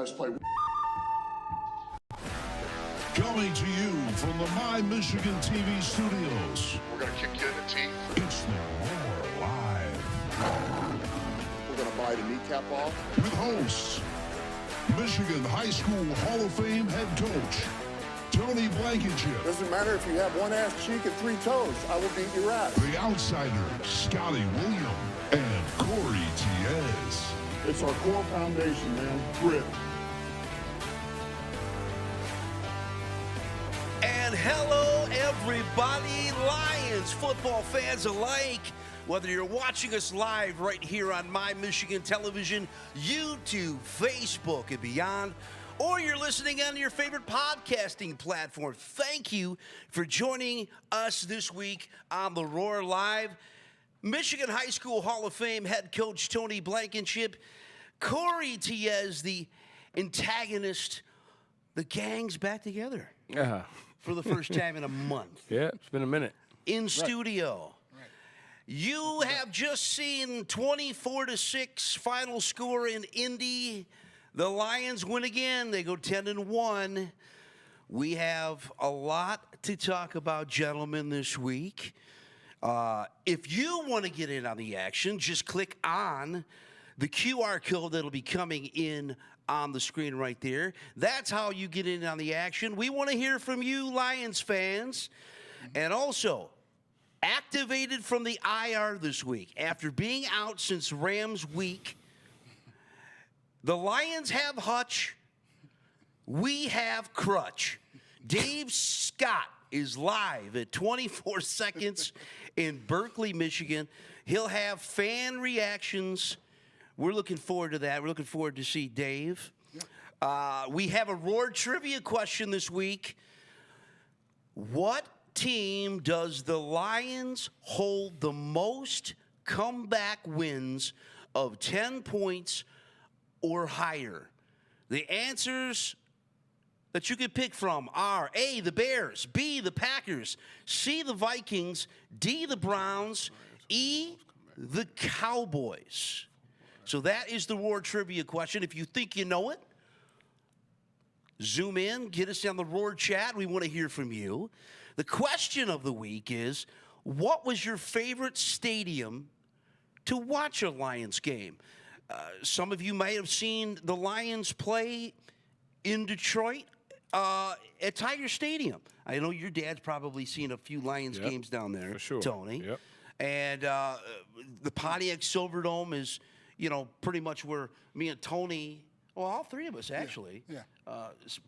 guys play. Coming to you from the My Michigan TV studios. We're going to kick you in the teeth. It's the Roar Live. We're going to bite a kneecap off. With hosts, Michigan High School Hall of Fame head coach, Tony Blankenship. Doesn't matter if you have one ass cheek and 3 toes. I will beat your ass. The outsider, Scotty William, and Corey Tiez. It's our core foundation, man. Grit. And hello, everybody, Lions football fans alike. Whether you're watching us live right here on My Michigan Television, YouTube, Facebook, and beyond, or you're listening on your favorite podcasting platform, thank you for joining us this week on the Roar Live. Michigan High School Hall of Fame head coach Tony Blankenship, Corey Tiez, the antagonist. The gang's back together for the first time in a month. Yeah, it's been a minute. In studio. Right. You have just seen 24-6 final score in Indy. The Lions win again. They go 10-1. We have a lot to talk about, gentlemen, this week. If you want to get in on the action, just click on the QR code that'll be coming in on the screen right there. That's how you get in on the action. We want to hear from you, Lions fans. And also, activated from the IR this week, after being out since Rams week, the Lions have Hutch. We have Crutch. Dave Scott is live at 24 seconds in Berkeley, Michigan. He'll have fan reactions. We're looking forward to that. We're looking forward to see Dave. We have a Roar trivia question this week. What team does the Lions hold the most comeback wins of 10 points or higher? The answers that you could pick from are A, the Bears, B, the Packers, C, the Vikings, D, the Browns, E, the Cowboys. So that is the Roar trivia question. If you think you know it, zoom in, get us on the Roar chat. We want to hear from you. The question of the week is, what was your favorite stadium to watch a Lions game? Some of you may have seen the Lions play in Detroit at Tiger Stadium. I know your dad's probably seen a few Lions games down there, for sure. Tony. Yep. And the Pontiac Silverdome is, you know, pretty much where me and Tony, well, all three of us actually,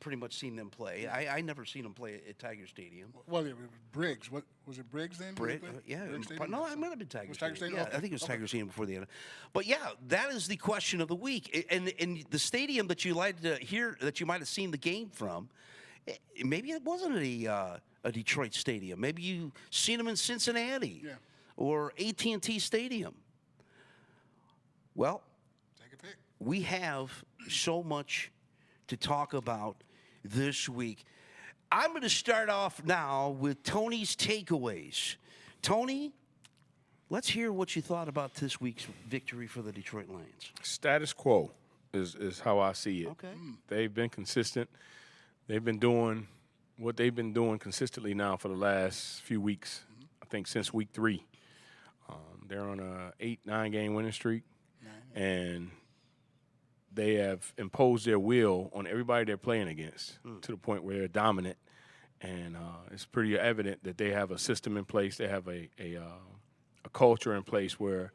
pretty much seen them play. I never seen them play at Tiger Stadium. Well, it was Briggs. What was it, Briggs then? Briggs no, I might have been Tiger Stadium. Yeah, I think it was Tiger Stadium before the end. But yeah, that is the question of the week. And the stadium that you like to hear, that you might have seen the game from, maybe it wasn't a Detroit stadium. Maybe you seen them in Cincinnati or AT&T Stadium. Well, take a pick. We have so much to talk about this week. I'm going to start off now with Tony's takeaways. Tony, let's hear what you thought about this week's victory for the Detroit Lions. Status quo is how I see it. Okay. They've been consistent. They've been doing what they've been doing consistently now for the last few weeks, I think since week 3. They're on a 8-9 game winning streak. And they have imposed their will on everybody they're playing against to the point where they're dominant. And it's pretty evident that they have a system in place. They have a culture in place where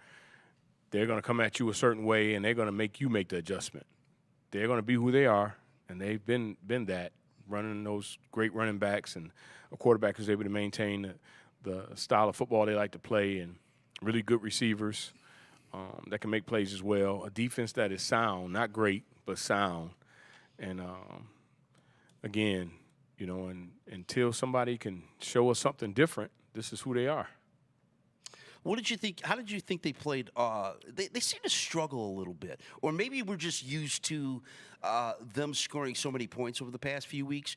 they're going to come at you a certain way and they're going to make you make the adjustment. They're going to be who they are, and they've been that, running those great running backs, and a quarterback who's able to maintain the style of football they like to play, and really good receivers. That can make plays as well. A defense that is sound, not great, but sound. And, again, you know, until somebody can show us something different, this is who they are. What did you think? How did you think they played? They seem to struggle a little bit. Or maybe we're just used to them scoring so many points over the past few weeks.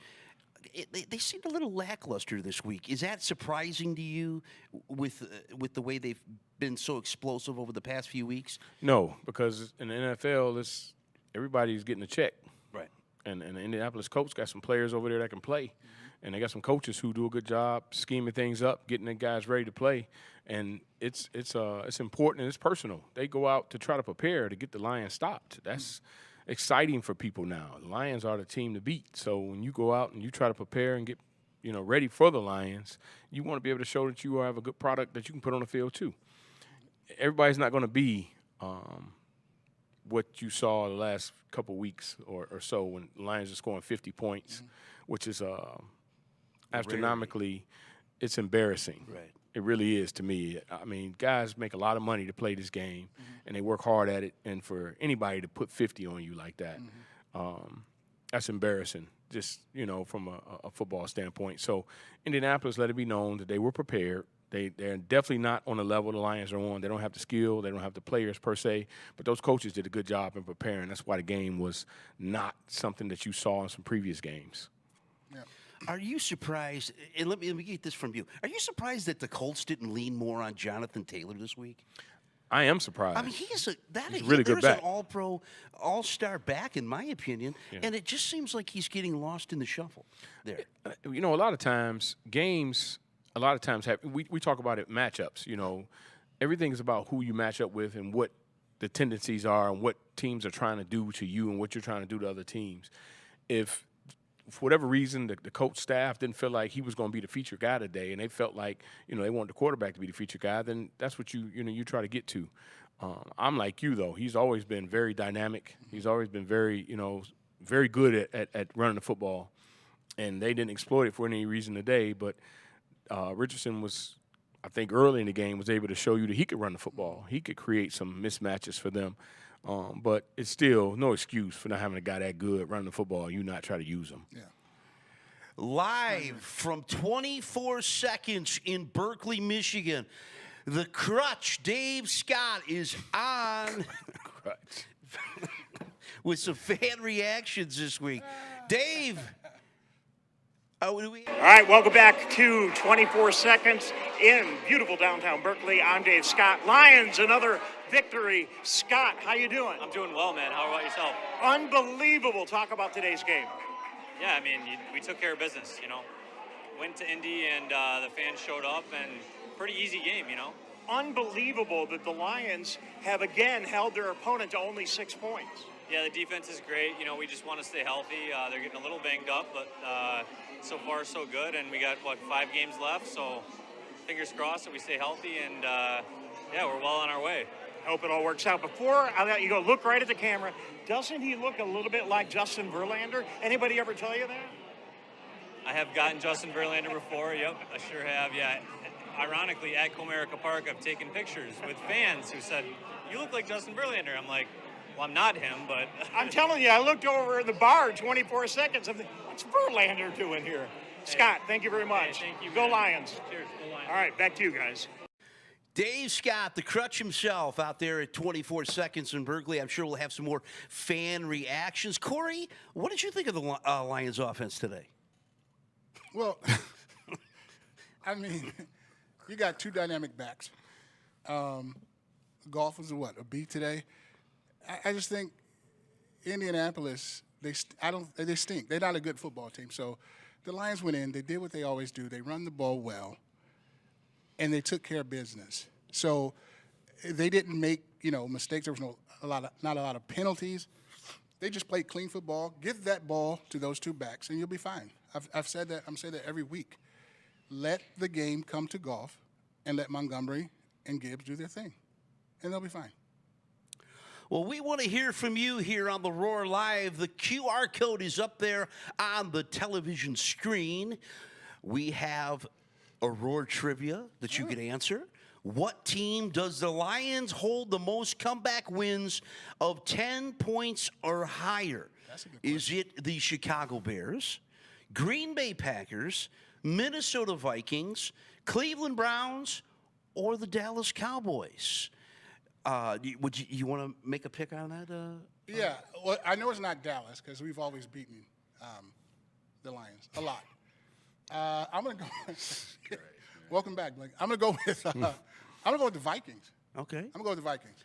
They seemed a little lackluster this week. Is that surprising to you with the way they've been so explosive over the past few weeks? No, because in the NFL, everybody's getting a check. Right. And the Indianapolis Colts got some players over there that can play. And they got some coaches who do a good job scheming things up, getting the guys ready to play. And it's important and it's personal. They go out to try to prepare to get the Lions stopped. That's exciting for people now. The Lions are the team to beat. So when you go out and you try to prepare and get ready for the Lions, you want to be able to show that you have a good product that you can put on the field too. Everybody's not going to be what you saw the last couple weeks or so when the Lions are scoring 50 points, which is astronomically, it's embarrassing. Right. It really is to me. I mean, guys make a lot of money to play this game, and they work hard at it. And for anybody to put 50 on you like that, that's embarrassing, just, from a football standpoint. So Indianapolis let it be known that they were prepared. They're definitely not on the level the Lions are on. They don't have the skill. They don't have the players per se. But those coaches did a good job in preparing. That's why the game was not something that you saw in some previous games. Yeah. Are you surprised, and let me get this from you, are you surprised that the Colts didn't lean more on Jonathan Taylor this week? I am surprised. I mean, he's a really good back. an all-pro, all-star back, in my opinion, and it just seems like he's getting lost in the shuffle there. A lot of times, games – a lot of times we talk about it matchups. Everything is about who you match up with and what the tendencies are and what teams are trying to do to you and what you're trying to do to other teams. If for whatever reason the coach staff didn't feel like he was going to be the featured guy today, and they felt like they wanted the quarterback to be the featured guy, then that's what you try to get to. I'm like you though. He's always been very dynamic. He's always been very very good at running the football, and they didn't exploit it for any reason today, but. Richardson was, I think, early in the game was able to show you that he could run the football. He could create some mismatches for them. But it's still no excuse for not having a guy that good running the football and you not try to use him. Yeah. Live from 24 Seconds in Berkeley, Michigan, the Crutch, Dave Scott, is on with some fan reactions this week. Dave. All right, welcome back to 24 Seconds in beautiful downtown Berkeley. I'm Dave Scott. Lions, another victory. Scott, how you doing? I'm doing well, man. How about yourself? Unbelievable. Talk about today's game. Yeah, I mean, we took care of business, Went to Indy and the fans showed up, and pretty easy game, Unbelievable that the Lions have again held their opponent to only 6 points. Yeah, the defense is great. We just want to stay healthy. They're getting a little banged up, but so far so good. And we got, 5 games left, so fingers crossed that we stay healthy. And, we're well on our way. Hope it all works out. Before I let you go, look right at the camera. Doesn't he look a little bit like Justin Verlander? Anybody ever tell you that? I have gotten Justin Verlander before. Yep, I sure have, yeah. Ironically, at Comerica Park, I've taken pictures with fans who said, "You look like Justin Verlander." I'm like, well, I'm not him, but... I'm telling you, I looked over at the bar 24 seconds. I'm thinking, what's Verlander doing here? Hey. Scott, thank you very much. Hey, thank you. Go man. Lions. Cheers. Go Lions. All right, back to you guys. Dave Scott, the Crutch himself, out there at 24 Seconds in Berkeley. I'm sure we'll have some more fan reactions. Corey, what did you think of the Lions offense today? Well, I mean, you got two dynamic backs. Golf was a B today. I just think Indianapolis, they stink. They're not a good football team. So the Lions went in. They did what they always do. They run the ball well, and they took care of business. So they didn't make mistakes. There was not a lot of penalties. They just played clean football. Give that ball to those two backs, and you'll be fine. I've said that. I'm saying that every week. Let the game come to golf, and let Montgomery and Gibbs do their thing, and they'll be fine. Well, we want to hear from you here on the Roar Live. The QR code is up there on the television screen. We have a Roar trivia that you can answer. What team does the Lions hold the most comeback wins of 10 points or higher? That's a good question. Is it the Chicago Bears, Green Bay Packers, Minnesota Vikings, Cleveland Browns, or the Dallas Cowboys? Would you want to make a pick on that? Yeah, well, I know it's not Dallas because we've always beaten the Lions a lot. I'm gonna go. Welcome back, Blake. I'm gonna go with. I'm gonna go with the Vikings. Okay. I'm gonna go with the Vikings.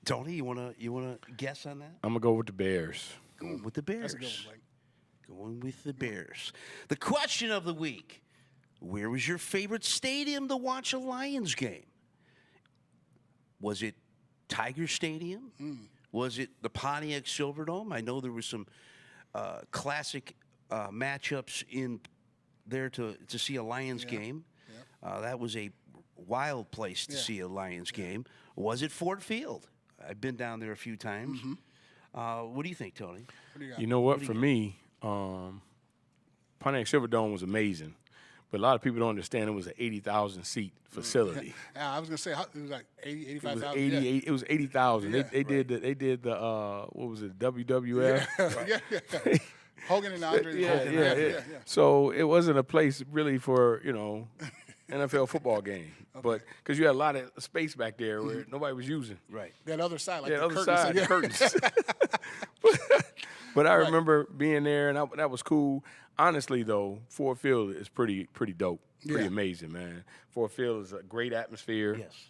Tony, you wanna guess on that? I'm going to go with the Bears. Going with the Bears. That's a good one, Blake. Going with the Bears. The question of the week, where was your favorite stadium to watch a Lions game? Was it Tiger Stadium? Was it the Pontiac Silverdome? I know there was some classic matchups in there to see a Lions game. That was a wild place to see a Lions game. Was it Ford Field? I've been down there a few times. What do you think, Tony? You know what? For me, Pontiac Silverdome was amazing. But a lot of people don't understand it was an 80,000 seat facility. I was gonna say it was like 80, It 85,000. was 88. It was 80,000. They did the what was it, WWF? Yeah. Hogan and Andre. Yeah. So it wasn't a place really for NFL football game, but because you had a lot of space back there where nobody was using. Right. That other side, like Yeah, the other curtains. side, the curtains. But I remember being there, and that was cool. Honestly, though, Ford Field is pretty dope, pretty amazing, man. Ford Field is a great atmosphere. Yes.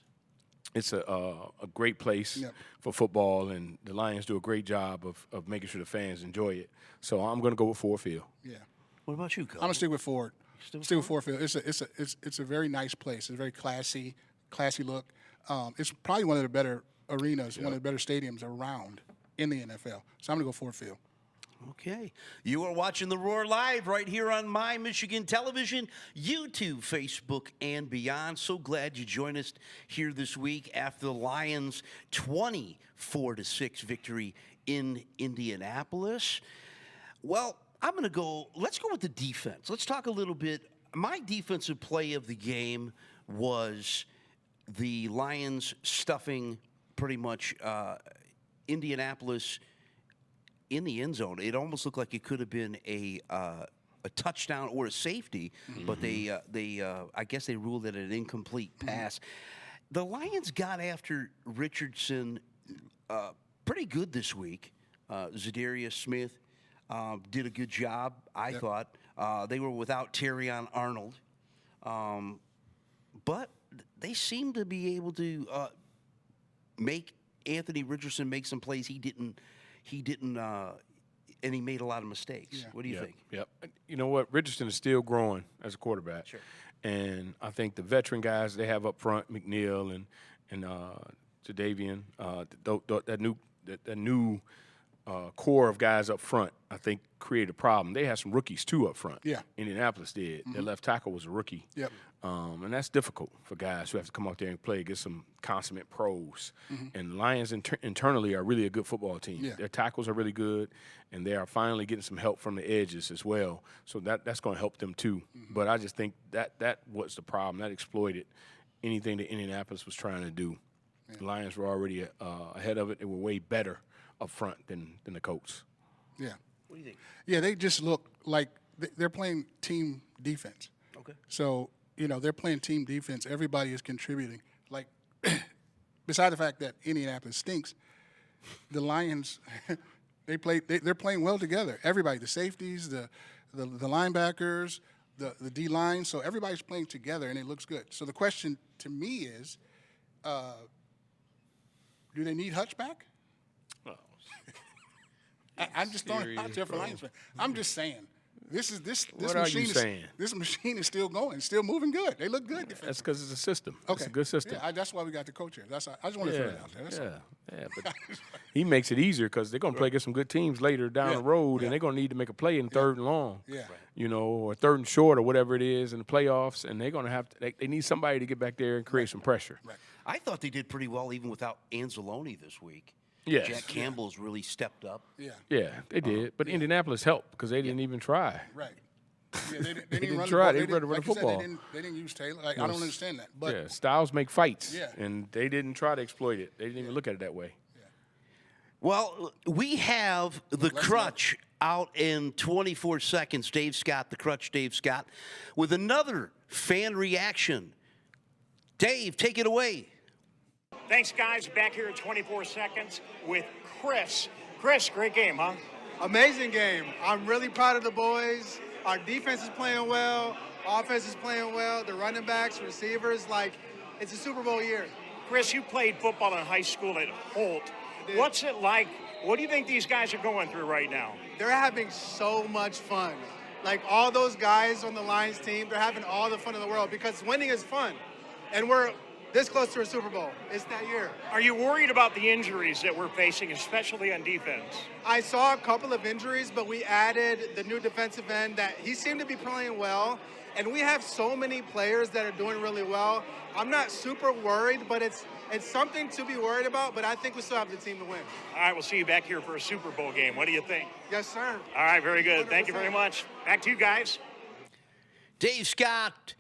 It's a great place for football, and the Lions do a great job of making sure the fans enjoy it. So I'm going to go with Ford Field. Yeah. What about you, Cole? I'm gonna stick with Ford. Stick with Ford Field. It's a very nice place. It's a very classy look. It's probably one of the better arenas, one of the better stadiums around in the NFL. So I'm gonna go Ford Field. Okay. You are watching The Roar live right here on My Michigan Television, YouTube, Facebook, and beyond. So glad you joined us here this week after the Lions' 24-6 victory in Indianapolis. Well, let's go with the defense. Let's talk a little bit. My defensive play of the game was the Lions stuffing pretty much Indianapolis in the end zone. It almost looked like it could have been a touchdown or a safety, but they I guess they ruled it an incomplete pass. The Lions got after Richardson pretty good this week. Zadarius Smith did a good job, I thought. They were without Terrion Arnold, but they seemed to be able to make Anthony Richardson make some plays he didn't, and he made a lot of mistakes. What do you think? Yep. You know what? Richardson is still growing as a quarterback. Sure. And I think the veteran guys they have up front, McNeil and Jadavian, that new core of guys up front, I think created a problem. They had some rookies too up front. Yeah. Indianapolis did. Their left tackle was a rookie. Yep. And that's difficult for guys who have to come out there and play against some consummate pros. And the Lions internally are really a good football team. Yeah. Their tackles are really good, and they are finally getting some help from the edges as well. So that's going to help them too. But I just think that was the problem. That exploited anything that Indianapolis was trying to do. Yeah. The Lions were already ahead of it. They were way better up front than the Colts. Yeah. What do you think? Yeah, they just look like they're playing team defense. Okay. So, they're playing team defense. Everybody is contributing. Like, beside the fact that Indianapolis stinks, the Lions, they're playing well together. Everybody, the safeties, the linebackers, the D-line. So everybody's playing together, and it looks good. So the question to me is, do they need Hutch back? I'm just throwing it out there for Lions fans. I'm just saying. This What are you saying? This machine is still going, still moving good. They look good defensively. That's because it's a system. Okay. It's a good system. Yeah, that's why we got the coach here. I just want to throw it out there. That's all. Yeah, but he makes it easier because they're going to play against some good teams later down the road, and they're going to need to make a play in third and long, or third and short or whatever it is in the playoffs, and they're going to have to. They need somebody to get back there and create some pressure. Right. I thought they did pretty well even without Anzalone this week. Yes. Jack Campbell's really stepped up. Yeah, they did, but Indianapolis helped because they didn't even try. right. Yeah, they didn't run try. the They ball. run Like the you said, football. they didn't use Taylor. I don't understand that. But styles make fights, Yeah. and they didn't try to exploit it. They didn't even look at it that way. Well, we have the crutch out in 24 seconds. Dave Scott, the crutch Dave Scott, with another fan reaction. Dave, take it away. Thanks, guys. Back here at 24 seconds with Chris. Chris, great game, huh? Amazing game. I'm really proud of the boys. Our defense is playing well. Offense is playing well. The running backs, receivers, it's a Super Bowl year. Chris, you played football in high school at Holt. What's it like What do you think these guys are going through right now? They're having so much fun. Like all those guys on the Lions team, they're having all the fun in the world because winning is fun. And we're this close to a Super Bowl. It's that year. Are you worried about the injuries that we're facing, especially on defense? I saw a couple of injuries, but we added the new defensive end that he seemed to be playing well. And we have so many players that are doing really well. I'm not super worried, but it's something to be worried about, but I think we still have the team to win. All right, we'll see you back here for a Super Bowl game. What do you think? Yes, sir. All right, very good. Thank you very much. Back to you guys. Dave Scott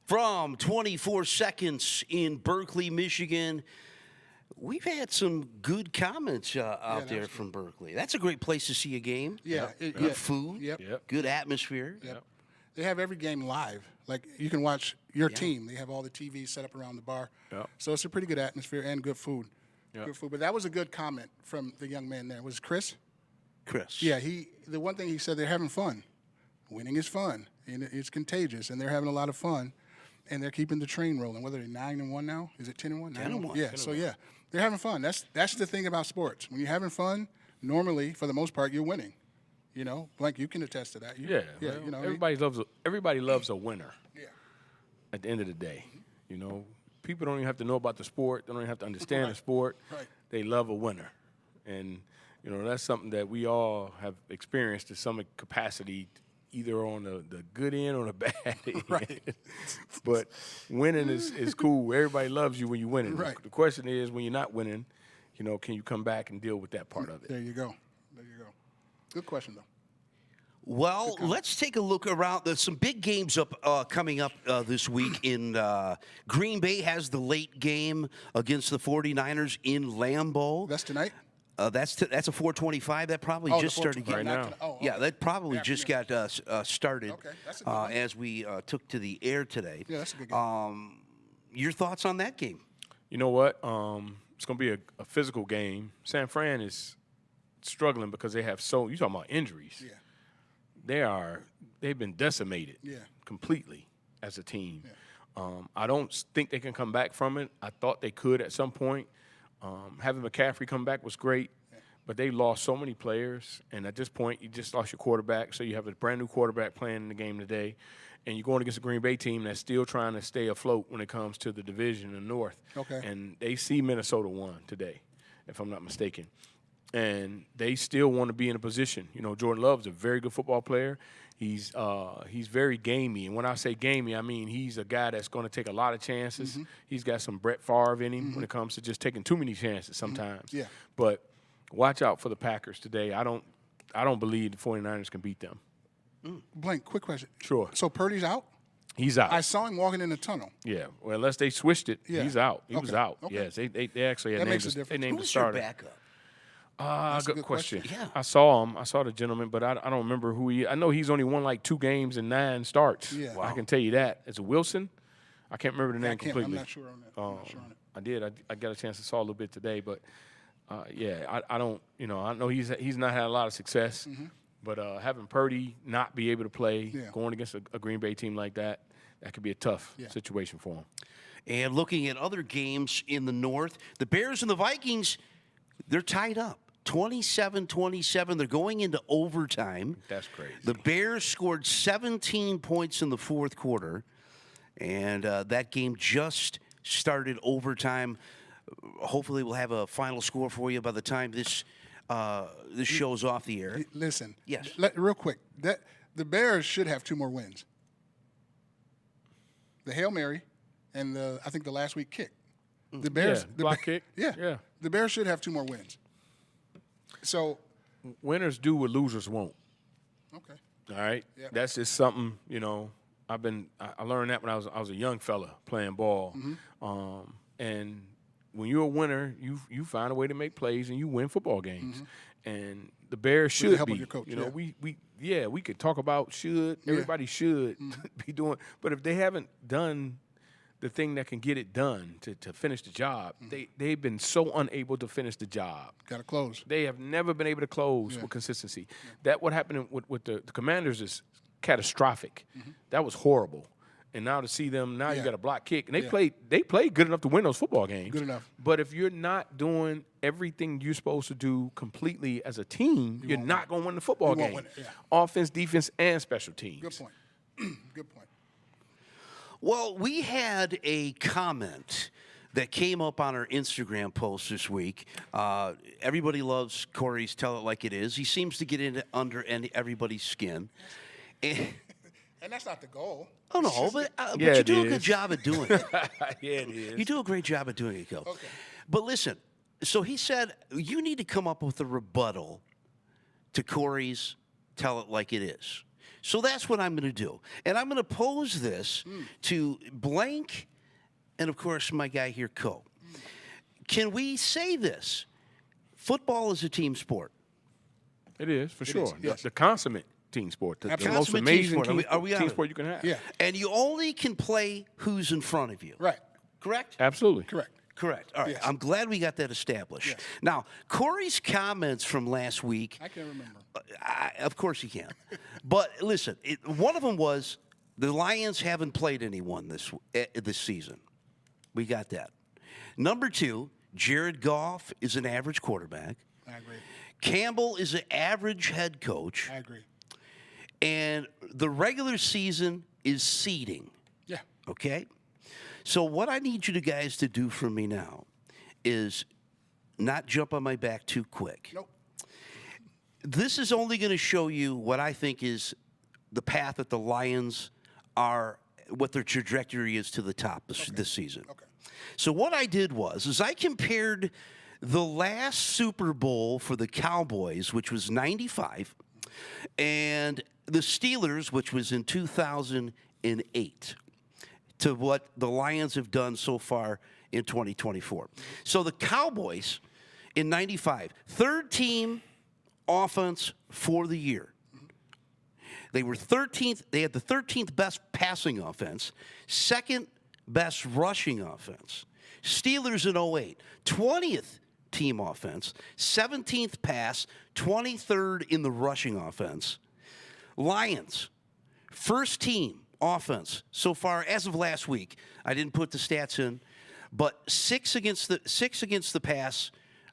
from 24 Seconds in Berkeley, Michigan. We've had some good comments out there from Berkeley. That's a great place to see a game. Yeah. Good food. Yep. Good atmosphere. Yep. They have every game live. Like, you can watch your team. They have all the TVs set up around the bar. Yep. So it's a pretty good atmosphere and good food. Yep. Good food. But that was a good comment from the young man there. Was it Chris? Chris. Yeah, the one thing he said, they're having fun. Winning is fun, and it's contagious, and they're having a lot of fun, and they're keeping the train rolling. Whether they're 9-1 now, is it 10-1? 10-1. Yeah. So yeah, they're having fun. That's the thing about sports. When you're having fun, normally for the most part, you're winning. You know, Blank, you can attest to that. Yeah. Well, you know, everybody loves a winner. Yeah. At the end of the day, you know, people don't even have to know about the sport. They don't even have to understand the sport. Right. They love a winner, and you know that's something that we all have experienced to some capacity, either on the good end or the bad end. Right. But winning is cool. Everybody loves you when you're winning. Right. The question is, when you're not winning, you know, can you come back and deal with that part of it? There you go. Good question, though. Well, let's take a look around. There's some big games coming up this week. In Green Bay has the late game against the 49ers in Lambeau. That's tonight? That's a 4:25. That probably just started right now. Yeah, that probably just got started Okay, that's a good one. as we took to the air today. Yeah, that's a good game. Your thoughts on that game? You know what? It's going to be a physical game. San Fran is struggling because they have you talking about injuries. Yeah. They've been decimated completely as a team. Yeah. I don't think they can come back from it. I thought they could at some point. Having McCaffrey come back was great, but they lost so many players, and at this point, you just lost your quarterback, so you have a brand-new quarterback playing in the game today, and you're going against a Green Bay team that's still trying to stay afloat when it comes to the division in the North. Okay. And they see Minnesota won today, if I'm not mistaken. And they still want to be in a position. You know, Jordan Love's a very good football player. He's very gamey. And when I say gamey, I mean he's a guy that's going to take a lot of chances. Mm-hmm. He's got some Brett Favre in him when it comes to just taking too many chances sometimes. Yeah. But watch out for the Packers today. I don't believe the 49ers can beat them. Blank, quick question. Sure. So Purdy's out? He's out. I saw him walking in the tunnel. Yeah. Well, unless they switched it, Yeah. he's out. He was Okay. out. Okay. Yes. They actually had That named makes a the difference. they named the Who's your starter. backup? That's a Good good question. question. Yeah. I saw him. I saw the gentleman, but I don't remember who he. I know he's only won like 2 games and 9 starts. Yeah. I can tell you that. It's a Wilson. I can't remember the name completely. I'm not sure on that. I'm not sure on it. I did. I got a chance to saw a little bit today, but I don't. You know, I know he's not had a lot of success, but having Purdy not be able to play, Yeah. going against a Green Bay team like that could be a tough situation for him. And looking at other games in the North, the Bears and the Vikings, they're tied up. 27-27. They're going into overtime. That's crazy. The Bears scored 17 points in the fourth quarter, and that game just started overtime. Hopefully we'll have a final score for you by the time this show's off the air. Listen. Yes. Real quick. The Bears should have 2 more wins. The Hail Mary and I think the last week kick. The Bears. Yeah, block kick. Yeah. The Bears should have 2 more wins. So. Winners do what losers won't. Okay. All right, Yep. That's just something, you know. I learned that when I was a young fella playing ball, and when you're a winner, you find a way to make plays and you win football games. And the Bears should help be. of your coach, you know, yeah. we could talk about should. Everybody should be doing, but if they haven't done the thing that can get it done to finish the job, they've been so unable to finish the job. Got to close. They have never been able to close with consistency. That what happened with the Commanders is catastrophic. That was horrible. And now to see them, now you Yeah. got a block kick. And they Yeah. played good enough to win those football games. Good enough. But if you're not doing everything you're supposed to do completely as a team, you're not going to win the football You won't game. win it, yeah. Offense, defense, and special teams. Good point. Good point. Well, we had a comment that came up on our Instagram post this week. Everybody loves Corey's Tell It Like It Is. He seems to get in under everybody's skin. And, And that's not the goal. oh, no, but Yeah, you it do a is. good job at doing it. Yeah, it is. You do a great job at doing it, Gil. Okay. But listen, so he said, you need to come up with a rebuttal to Corey's Tell It Like It Is. So that's what I'm going to do. And I'm going to pose this to Blank and, of course, my guy here, Co. Can we say this? Football is a team sport. It is, for sure. yes. The consummate team sport. The most Consummate team amazing sport. Are we on team it? sport you can have. Yeah. And you only can play who's in front of you. Right. Correct? Absolutely. Correct. Correct. All right. Yes. I'm glad we got that established. Yes. Now, Corey's comments from last week, I can't remember. of course you can. But listen, one of them was the Lions haven't played anyone this season. We got that. Number 2, Jared Goff is an average quarterback. I agree. Campbell is an average head coach. I agree. And the regular season is seeding. Yeah. Okay? So what I need you guys to do for me now is not jump on my back too quick. Nope. This is only going to show you what I think is the path that the Lions are, what their trajectory is to the top this season. Okay. So what I did was I compared the last Super Bowl for the Cowboys, which was 95, and the Steelers, which was in 2008, to what the Lions have done so far in 2024. So the Cowboys in 95, third team offense for the year. They were 13th. They had the 13th best passing offense, second best rushing offense. Steelers in 08, 20th team offense, 17th pass, 23rd in the rushing offense. Lions, first team offense so far as of last week. I didn't put the stats in, but 6 against the pass,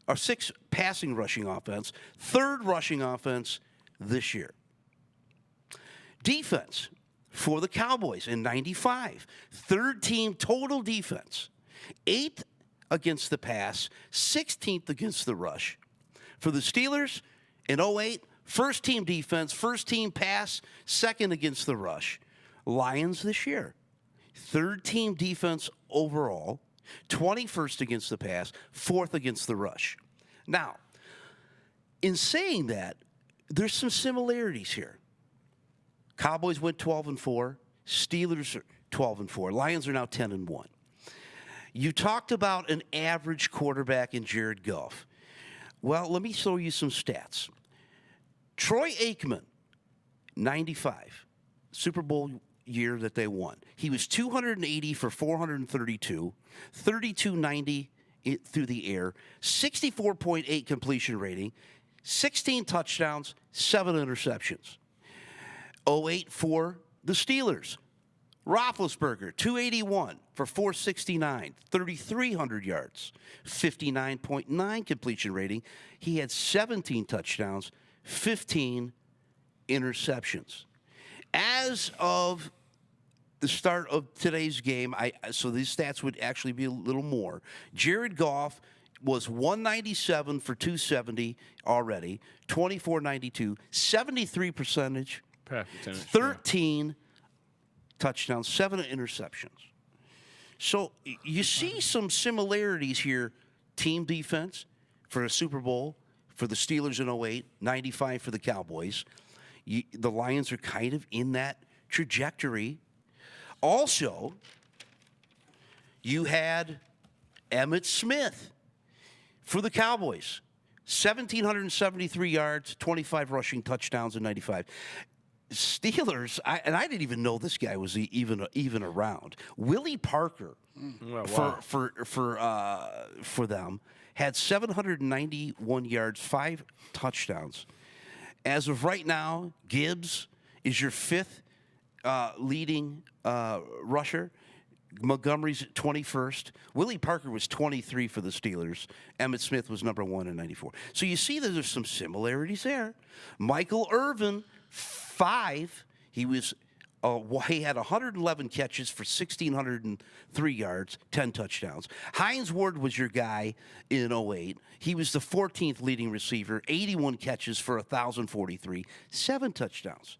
or 6 passing rushing offense, third rushing offense this year. Defense for the Cowboys in 95, third team total defense, 8th against the pass, 16th against the rush. For the Steelers in 08, first team defense, first team pass, second against the rush. Lions this year, third team defense overall, 21st against the pass, 4th against the rush. Now, in saying that, there's some similarities here. Cowboys went 12-4. Steelers are 12-4. Lions are now 10-1. You talked about an average quarterback in Jared Goff. Well, let me show you some stats. Troy Aikman, 95, Super Bowl year that they won. He was 280 for 432, 3290 through the air, 64.8 completion rating, 16 touchdowns, 7 interceptions. 08 for the Steelers. Roethlisberger, 281 for 469, 3,300 yards, 59.9 completion rating. He had 17 touchdowns, 15 interceptions. As of the start of today's game, so these stats would actually be a little more. Jared Goff was 197 for 270 already, 2492, 73 percentage. Pass percentage, 13 touchdowns, 7 interceptions. So you see some similarities here. Team defense for a Super Bowl for the Steelers in 08, 95 for the Cowboys. The Lions are kind of in that trajectory. Also, you had Emmitt Smith for the Cowboys. 1,773 yards, 25 rushing touchdowns in 95. Steelers, I didn't even know this guy was even around. Willie Parker for them had 791 yards, 5 touchdowns. As of right now, Gibbs is your 5th leading rusher. Montgomery's 21st. Willie Parker was 23 for the Steelers. Emmitt Smith was number 1 in 94. So you see that there's some similarities there. Michael Irvin, 5. He had 111 catches for 1,603 yards, 10 touchdowns. Hines Ward was your guy in 08. He was the 14th leading receiver, 81 catches for 1,043, 7 touchdowns.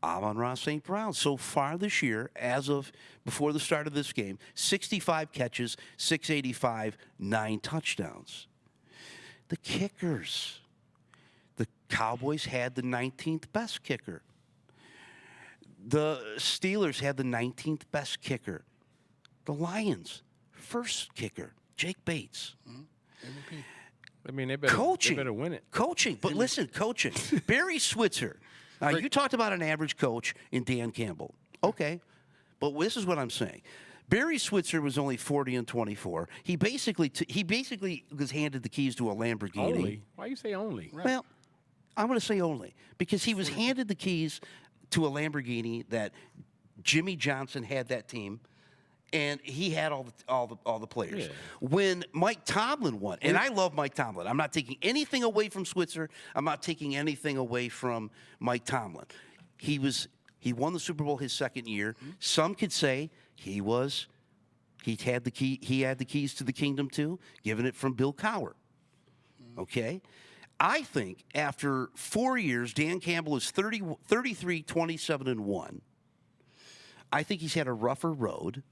Amon-Ra St. Brown, so far this year, as of before the start of this game, 65 catches, 685, 9 touchdowns. The kickers. The Cowboys had the 19th best kicker. The Steelers had the 19th best kicker. The Lions, first kicker, Jake Bates. MVP. I mean, they better win it. Coaching, but listen, coaching. Barry Switzer. Now, you talked about an average coach in Dan Campbell. Okay, but this is what I'm saying. Barry Switzer was only 40-24. He basically was handed the keys to a Lamborghini. Only? Why you say only? Right. Well, I'm going to say only because he was handed the keys to a Lamborghini that Jimmy Johnson had that team. And he had all the players. Yeah. When Mike Tomlin won, and I love Mike Tomlin. I'm not taking anything away from Switzer. I'm not taking anything away from Mike Tomlin. He won the Super Bowl his second year. Some could say he had the keys to the kingdom too, given it from Bill Cowher. Okay? I think after 4 years, Dan Campbell is 33, 27-1. I think he's had a rougher road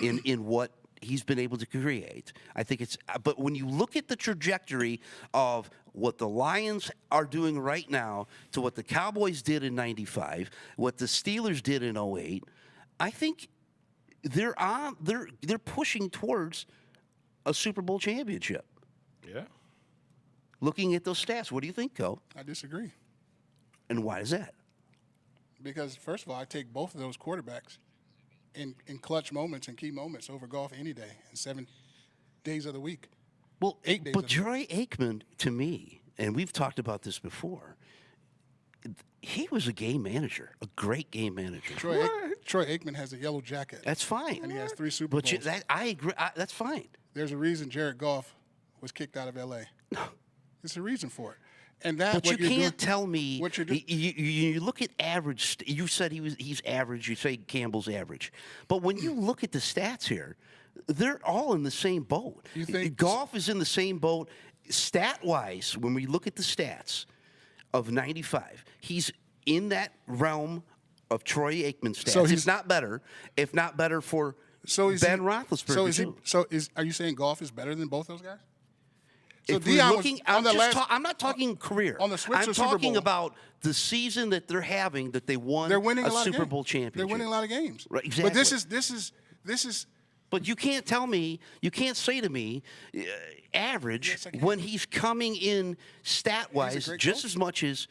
in what he's been able to create. I think but when you look at the trajectory of what the Lions are doing right now to what the Cowboys did in 95, what the Steelers did in 08, I think they're pushing towards a Super Bowl championship. Yeah. Looking at those stats, what do you think, Co? I disagree. And why is that? Because, first of all, I take both of those quarterbacks in clutch moments and key moments over Goff any day and 7 days of the week. Well, 8 days. But Troy Aikman, to me, and we've talked about this before, he was a game manager, a great game manager. Troy Aikman has a yellow jacket. That's fine. And he has 3 Super Bowls. I agree. That's fine. There's a reason Jared Goff was kicked out of L.A. No. There's a reason for it. But you can't tell me. What you're doing. You look at average. You said he's average. You say Campbell's average. But when you look at the stats here, they're all in the same boat. You think Goff is in the same boat stat-wise? When we look at the stats of 95, he's in that realm of Troy Aikman stats. So if not better, for Ben Roethlisberger. Are you saying Goff is better than both those guys? So if we're looking, I'm not talking career. On the Switzer I'm talking about the season that they're having, that they won a Super Bowl championship. They're winning a lot of games. Right, exactly. But this is. But you can't tell me, you can't say to me, average when he's coming in stat-wise just as much as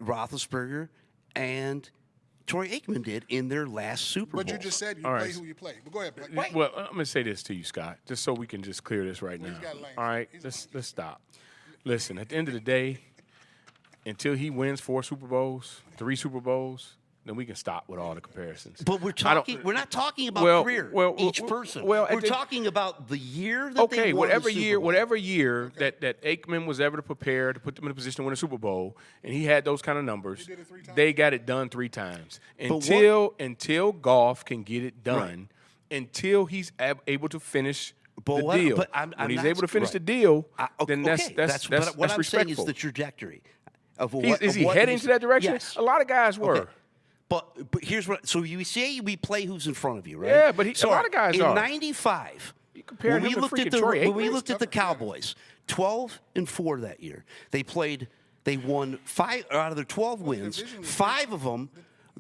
Roethlisberger and Troy Aikman did in their last Super Bowl. But you just said you play who you play. But go ahead, Blake. Well, I'm going to say this to you, Scott, just so we can just clear this right now. All right, let's stop. Listen, at the end of the day, until he wins 4 Super Bowls, 3 Super Bowls, then we can stop with all the comparisons. But we're not talking about career, each person. We're talking about the year that they won the Super Bowl. Whatever year that Aikman was ever to prepare to put them in a position to win a Super Bowl, and he had those kind of numbers, they got it done 3 times. Until Goff can get it done, until he's able to finish the deal. When he's able to finish the deal, then that's what I'm respectful. saying is the trajectory of Is he heading to that direction? Yes. A lot of guys were. Okay. But here's what. So you say we play who's in front of you, right? Yeah, but a lot of guys are. In '95, when we looked at the Cowboys, 12-4 that year, they won 5 out of their 12 wins. 5 of them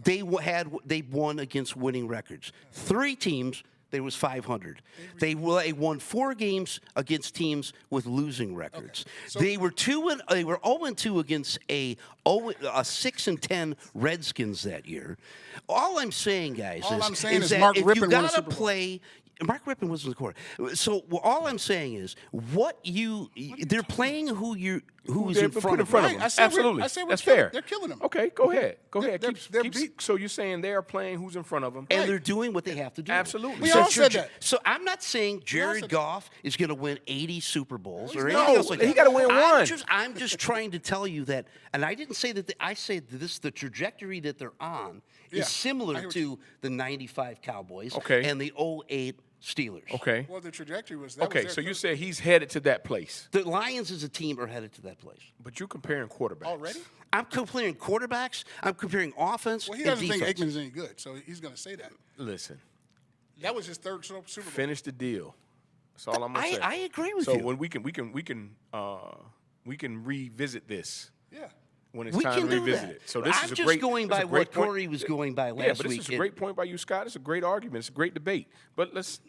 they won against winning records. 3 teams. There was 500. They won 4 games against teams with losing records. Okay. So they were 0-2 against a 6-10 Redskins that year. All I'm saying, guys, is that Mark if Rippon you gotta play. Mark Rippon wasn't the quarterback. So all I'm saying is they're playing who who's they in put front of them. them. I said Absolutely. I said we're That's killing- fair. they're killing them. Okay, go ahead. Go ahead. they're So you're saying they are playing who's in front of them? And they're doing what they have to do. Absolutely. We So all said that. So I'm not saying Jared said that. Goff is going to win 80 Super Bowls or No, anything else like he that. gotta win one. I'm just trying to tell you that, and I didn't say that. I say that the trajectory that they're on Yeah, is I similar hear what to the '95 Cowboys Okay. and the '08 Steelers. Okay. Well, the trajectory was that. Okay, was so their you said he's headed to that place, The Lions as a team are headed to that place. but you're comparing quarterbacks. already? I'm comparing quarterbacks. I'm comparing offense Well, he and doesn't think defense. Aikman's any good, so he's going to say that. Listen, That was his third Super Bowl. finish the deal. That's all I'm gonna say. I agree with so you. when we can revisit this Yeah. when it's We time can to do revisit that. it. So this I'm is a just great. going this is by a great what point. Corey was going by Yeah, last but week. this is a great point by you, Scott. It's a great argument. It's a great debate. But let's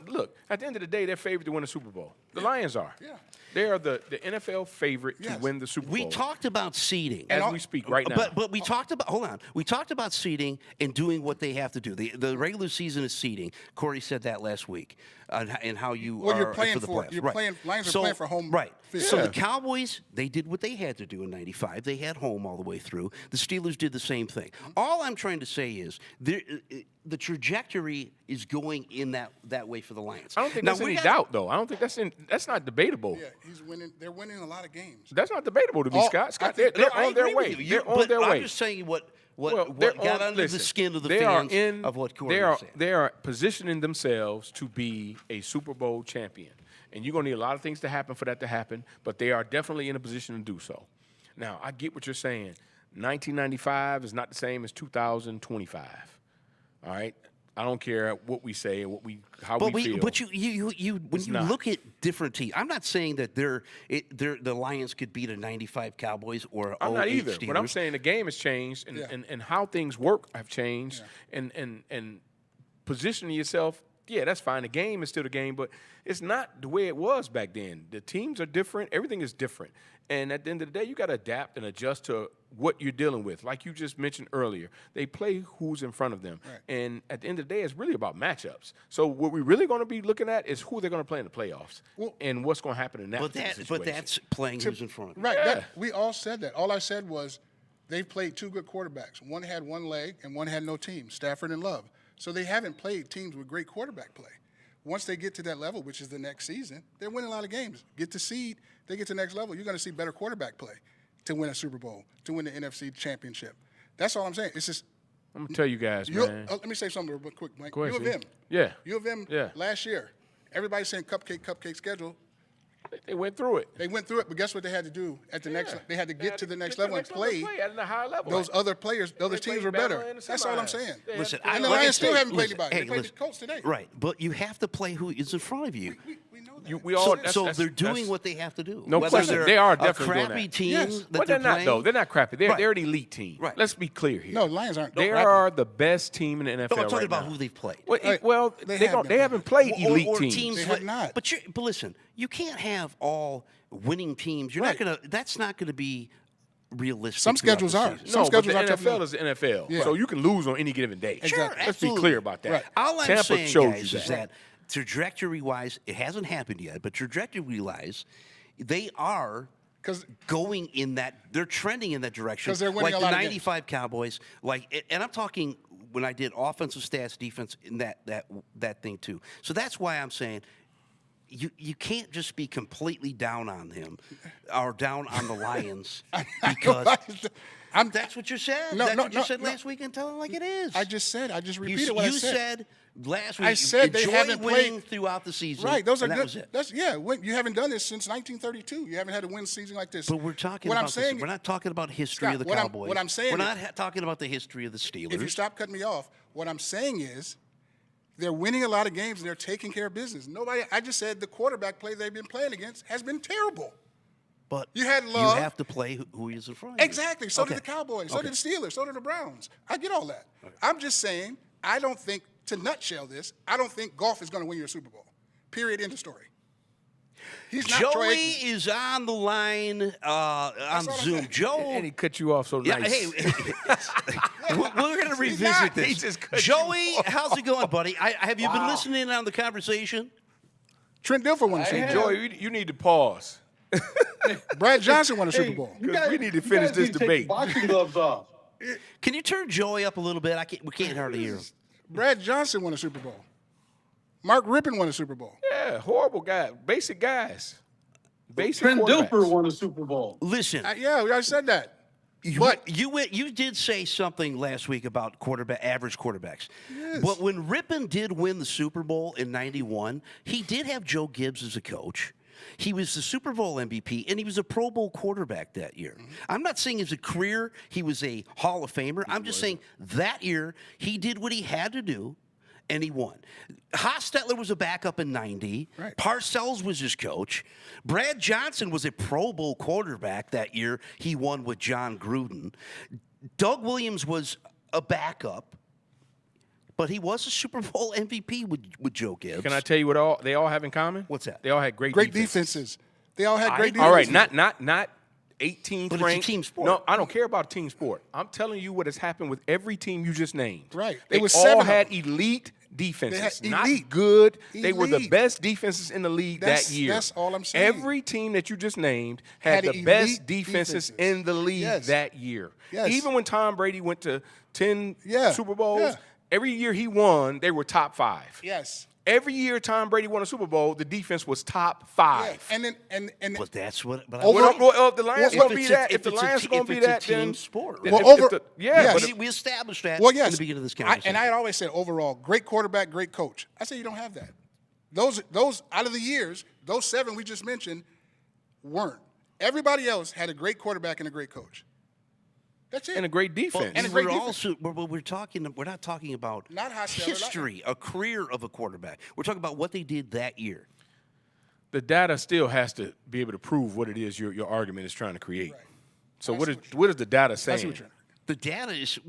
look. At the end of the day, they're favored to win a Super Bowl. The Lions are. Yeah. They are the NFL favorite Yes. to win the Super Bowl. We talked about seeding. as we speak right now. But we talked about We talked about seeding and doing what they have to do. The regular season is seeding. Corey said that last week, and how you Well, are you're playing for the for- playoffs. you're right. playing- Lions are So- playing for home Right. field. So Yeah. the Cowboys, they did what they had to do in '95. They had home all the way through. The Steelers did the same thing. All I'm trying to say is the trajectory is going in that way for the Lions. I don't think Now, that's we any got- doubt, though. I don't think that's not debatable. Yeah, he's winning. They're winning a lot of games. That's not debatable to me, Oh, Scott. I Scott, think- they're I on their agree way. with you. They're on But their way. I'm just saying what they're got on- under listen, the skin of the they fans are in, of what Corey they are, was saying. They are positioning themselves to be a Super Bowl champion. And you're going to need a lot of things to happen for that to happen, but they are definitely in a position to do so. Now, I get what you're saying. 1995 is not the same as 2025. All right? I don't care what we say and how we feel. But you when you not. look at different teams, I'm not saying that the Lions could beat a '95 Cowboys or I'm not 08 either. Steelers. But I'm saying the game has changed and, Yeah. and how things work have changed and positioning yourself, yeah, that's fine. The game is still the game, but it's not the way it was back then. The teams are different. Everything is different. And at the end of the day, you got to adapt and adjust to what you're dealing with. Like you just mentioned earlier, they play who's in front of them. Right. And at the end of the day, it's really about matchups. So what we're really going to be looking at is who they're going to play in the playoffs and what's going to happen in that situation. but that's playing who's in front of you. Right. Yeah. We all said that. All I said was they've played two good quarterbacks. One had one leg and one had no team, Stafford and Love. So they haven't played teams with great quarterback play. Once they get to that level, which is the next season, they're winning a lot of games. Get to seed, they get to the next level. You're going to see better quarterback play to win a Super Bowl, to win the NFC championship. That's all I'm saying. It's just I'm going to tell you guys, man. let me say something real quick, Mike. Go ahead, U of Steve. M. Yeah. U of M Yeah. last year, everybody's saying cupcake schedule. They went through it. They went through it, but guess what they had to do at the next? They had to get to the next level and play. At a high level. Those other players, the other They teams played were Bama better. in the That's all I'm semis. saying. They Listen, And I the like I Lions still say, haven't played listen, anybody. hey, They played listen, the Colts today. Right, but you have to play who is in front of you. We know that. We all, So they're doing what they have to do. No Whether question. they're They are a definitely doing crappy that. team Yes. that But they're not, playing. though. They're not crappy. They're, Right. they're an elite team. Right. Let's be clear here. No, the Lions aren't. They crappy. are the best team in the NFL No, I'm talking right about now. who they've played. Well, They they, have don't, been they haven't played Or elite teams. teams. They have not. But listen, you can't have all winning teams. You're Right. not gonna. That's not gonna be realistic. Some throughout schedules the are. season. Some No, but the schedules are tough NFL enough. is the NFL, Yeah. so you can lose on any given day. Sure, Exactly. Let's be absolutely. clear about that. Right. All I'm Tampa saying, showed guys, you is that. that trajectory-wise, it hasn't happened yet, but trajectory-wise, they are 'Cause- going in that. They're trending in that direction. 'Cause they're winning like a the lot of games. '95 Cowboys. And I'm talking when I did offensive stats, defense, in that thing too. So that's why I'm saying. You can't just be completely down on them or down on the Lions because that's what you said. No, that's no, what you no, said no. last week and tell them like it is. I just You repeated what I said. said last week. I said they enjoy haven't winning played- throughout the season. Right, those are and that good. was it. That's you haven't done this since 1932. You haven't had a win season like this. But we're talking what about I'm saying. this. We're not talking about history Scott, of the what I'm- Cowboys. what I'm saying we're is- not talking about the history of the Steelers. If you stop cutting me off, what I'm saying is they're winning a lot of games and they're taking care of business. I just said the quarterback play they've been playing against has been terrible. but You had Love. You have to play who is in front of you. Exactly. So Okay. did the Cowboys. So Okay. did the Steelers. So did the Browns. I get all that. I'm just saying, I don't think, to nutshell this, I don't think Goff is going to win your Super Bowl. Period. End of story. He's not Troy Joey Aikman. is on the line on all I'm Zoom. saying. Joe. And he cut you off so Yeah, nice. hey, we're going to revisit not. this. He just cut Joey, how's it going, buddy? Have you been listening on the conversation? Trent Dilfer won the Hey, Super Bowl. Joey, you need to pause. Brad Johnson won a Super Bowl. We need to finish this debate. Boxing gloves off. Can you turn Joey up a little bit? We can't hardly hear him. Brad Johnson won a Super Bowl. Mark Rippon won a Super Bowl. Yeah, horrible guy. Basic guys. Basic Trent quarterbacks. Dilfer won a Super Bowl. Listen, Yeah, I said that. you did say something last week about average quarterbacks. Yes. But when Rippon did win the Super Bowl in '91, he did have Joe Gibbs as a coach. He was the Super Bowl MVP, and he was a Pro Bowl quarterback that year. I'm not saying his career he was a Hall of Famer. I'm just saying that year he did what he had to do, and he won. Hostetler was a backup in '90. Right. Parcells was his coach. Brad Johnson was a Pro Bowl quarterback that year. He won with John Gruden. Doug Williams was a backup, but he was a Super Bowl MVP with Joe Gibbs. Can I tell you what they all have in common? What's that? They all had great Defenses. They all had great agree. defenses. All right, not 18th But it's a ranked. team sport. No, I don't care about team sport. I'm telling you what has happened with every team you just named. Right. They It was all 7 of had them. elite defenses. They had Not elite. good. They were the Elite. best defenses in the league that year. That's all I'm saying. Every team that you just named had the elite best defenses defenses. in the league Yes. that year. Yes. Even when Tom Brady went to 10 Yeah. Super Bowls, Yeah. every year he won, they were top 5. Yes. Every year Tom Brady won a Super Bowl, the defense was top 5. Yeah. And then But that's what. But Well, if the Lions Well, going to be that, if the Lions going to be that, then sport. then Well, but we established that Well, yes. in the beginning of this conversation. And I had always said overall, great quarterback, great coach. I say you don't have that. Those out of the years, those 7 we just mentioned weren't. Everybody else had a great quarterback and a great coach. That's it. and a great defense. and a great we're defense. also we're not talking about Not Hostetler, history, a career of a quarterback. We're talking about what they did that year. The data still has to be able to prove what it is your argument is trying to create. Right. So I what see is what what is the data I see saying? what you're. The data is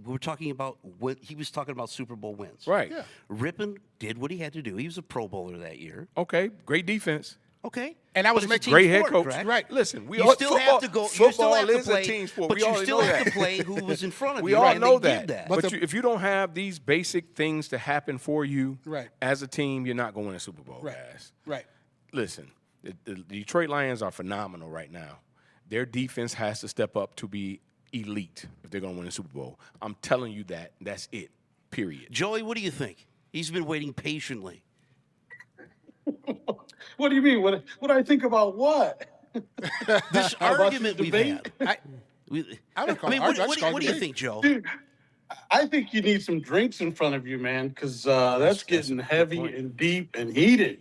we're talking about what he was talking about Super Bowl wins. Right. Yeah. Rippon did what he had to do. He was a Pro Bowler that year. Okay, great defense. Okay. And I was But it's a making team Great head sport, coach. correct? Right. Listen, we You all, still football, have to go. You Football still have to is play, a team sport. but We you already still know have that. to play who was in front of We you. all right? know They that. did that. But But if you don't have these basic things to happen for you Right. as a team, you're not going to win a Super Bowl, Right. guys. Right. Listen, the Detroit Lions are phenomenal right now. Their defense has to step up to be elite if they're going to win a Super Bowl. I'm telling you that. That's it, period. Joey, what do you think? He's been waiting patiently. What do you mean? What do I think about what? This About argument this we've debate? had. I would call I mean, it what, argument. I what, just call it what do you debate. think, Joe? Dude, I think you need some drinks in front of you, man, because that's getting heavy and deep and heated.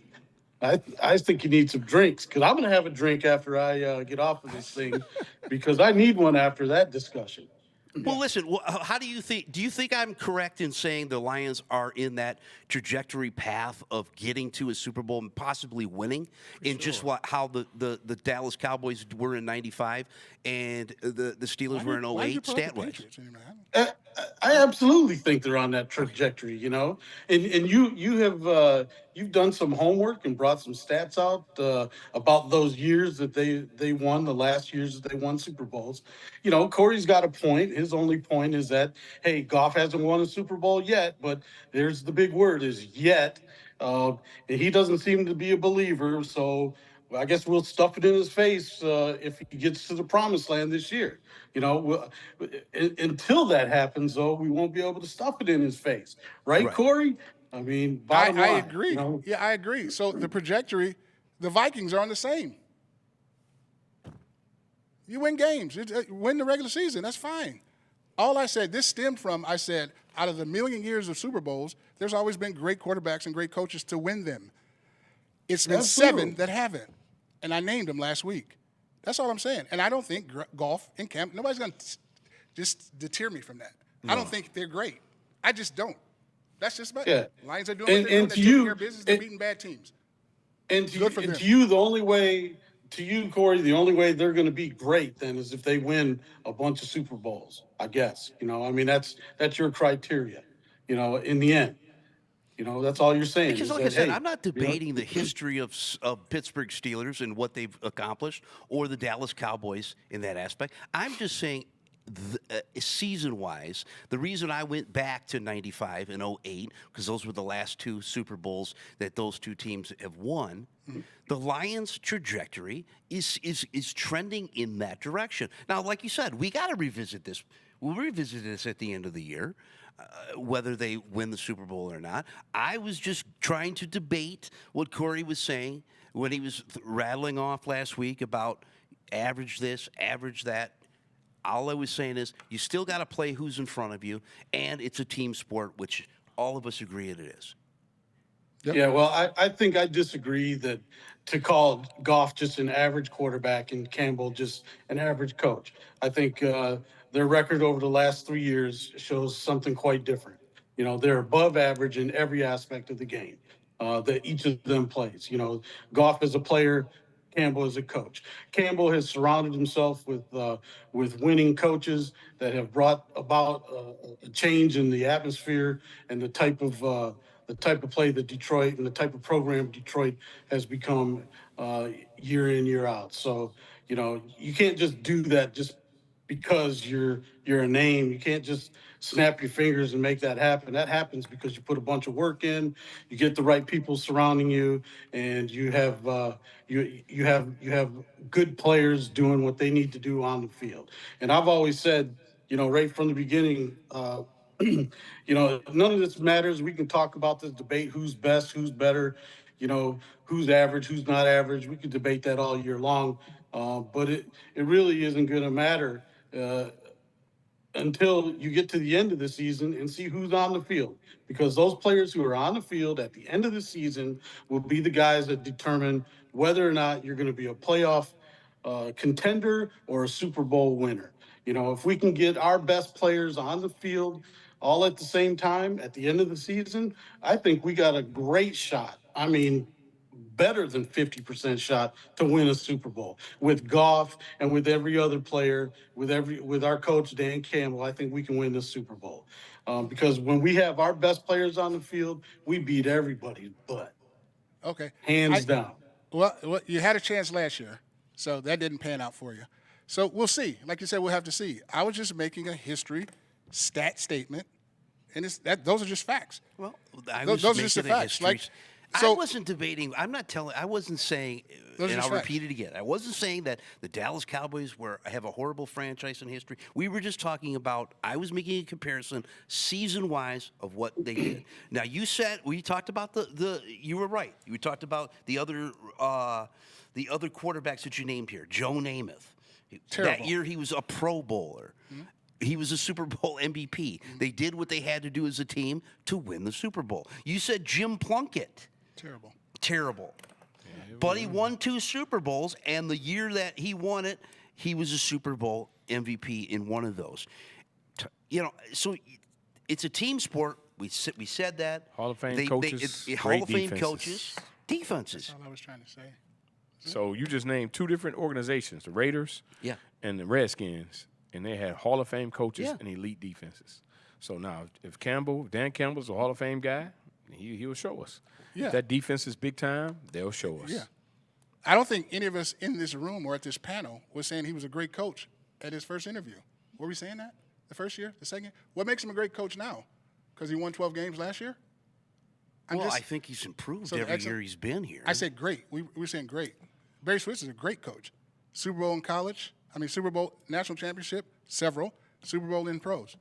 I think you need some drinks, because I'm going to have a drink after I get off of this thing, because I need one after that discussion. Well, listen, how do you think? Do you think I'm correct in saying the Lions are in that trajectory path of getting to a Super Bowl and possibly winning in just how the Dallas Cowboys were in '95 and the Steelers were in Why did you 08 put up the stat-wise? Patriots anymore? I don't- I absolutely think they're on that trajectory, you know. And you have you've done some homework and brought some stats out about those years that they won, the last years that they won Super Bowls. You know, Corey's got a point. His only point is that, hey, Goff hasn't won a Super Bowl yet, but there's the big word is yet. And he doesn't seem to be a believer, so I guess we'll stuff it in his face if he gets to the promised land this year. You know, until that happens, though, we won't be able to stuff it in his face. Right. Corey? I mean, bottom I line, agree. you know? Yeah, I agree. So the trajectory, the Vikings are on the same. You win games. You win the regular season. That's fine. All I said, this stemmed from, I said, out of the million years of Super Bowls, there's always been great quarterbacks and great coaches to win them. It's been Absolutely. 7 that haven't. And I named them last week. That's all I'm saying. And I don't think Goff and Kemp, nobody's going to just deter me from that. I don't think they're great. I just don't. That's just about it. Lions are doing what they're doing. They're taking care of business. They're beating bad teams. And to, Good for and them. to you, the only way, to you, Corey, the only way they're going to be great then is if they win a bunch of Super Bowls, I guess. You know, I mean, that's your criteria, you know, in the end. You know, that's all you're saying. Because, is like that, I said, hey, I'm not you know, debating the history of Pittsburgh Steelers and what they've accomplished, or the Dallas Cowboys in that aspect. I'm just saying, season-wise, the reason I went back to 95 and 08, because those were the last 2 Super Bowls that those 2 teams have won, the Lions' trajectory is trending in that direction. Now, like you said, we got to revisit this. We'll revisit this at the end of the year, whether they win the Super Bowl or not. I was just trying to debate what Corey was saying when he was rattling off last week about average this, average that. All I was saying is you still got to play who's in front of you, and it's a team sport, which all of us agree it is. Yep. Yeah, well, I think I disagree that to call Goff just an average quarterback and Campbell just an average coach. I think their record over the last 3 years shows something quite different. You know, they're above average in every aspect of the game that each of them plays. You know, Goff is a player, Campbell is a coach. Campbell has surrounded himself with winning coaches that have brought about a change in the atmosphere and the type of play that Detroit and the type of program Detroit has become year in, year out. So, you know, you can't just do that just because you're a name. You can't just snap your fingers and make that happen. That happens because you put a bunch of work in, you get the right people surrounding you, and you have you have good players doing what they need to do on the field. And I've always said, you know, right from the beginning, you know, none of this matters. We can talk about this debate, who's best, who's better, you know, who's average, who's not average. We could debate that all year long, but it really isn't going to matter until you get to the end of the season and see who's on the field. Because those players who are on the field at the end of the season will be the guys that determine whether or not you're going to be a playoff contender or a Super Bowl winner. You know, if we can get our best players on the field all at the same time at the end of the season, I think we got a great shot. I mean, better than 50% shot to win a Super Bowl with Goff and with every other player, with our coach Dan Campbell. I think we can win the Super Bowl because when we have our best players on the field, we beat everybody's butt. Okay. Hands down. Well, you had a chance last year, so that didn't pan out for you. So we'll see. Like you said, we'll have to see. I was just making a history stat statement, and those are just facts. Well, I those was are just the making a facts. history. Like, so, I wasn't debating. I wasn't saying, and I'll repeat it again. I wasn't saying that the Dallas Cowboys have a horrible franchise in history. We were just talking about, I was making a comparison season-wise of what they did. Now, we talked about you were right. You talked about the other quarterbacks that you named here. Joe Namath. Terrible. That year, he was a Pro Bowler. Mm-hmm. He was a Super Bowl MVP. Mm-hmm. They did what they had to do as a team to win the Super Bowl. You said Jim Plunkett. Terrible. Yeah, but he won 2 Super Bowls, and the year that he won it, he was a Super Bowl MVP in one of those. You know, so it's a team sport. We said that. Hall of Fame coaches, Hall of Fame coaches, defenses. That's all I was trying to say. So you just named 2 different organizations, the Raiders and the Redskins, and they had Hall of Fame coaches and elite defenses. So now, if Dan Campbell's a Hall of Fame guy, he will show us. Yeah. If that defense is big time, they'll show us. Yeah. I don't think any of us in this room or at this panel was saying he was a great coach at his first interview. Were we saying that? The first year? The second? What makes him a great coach now? Because he won 12 games last year? I think he's improved every year he's been here. I said great. We were saying great. Barry Switz is a great coach. Super Bowl in college. Super Bowl national championship, several. Super Bowl in pros.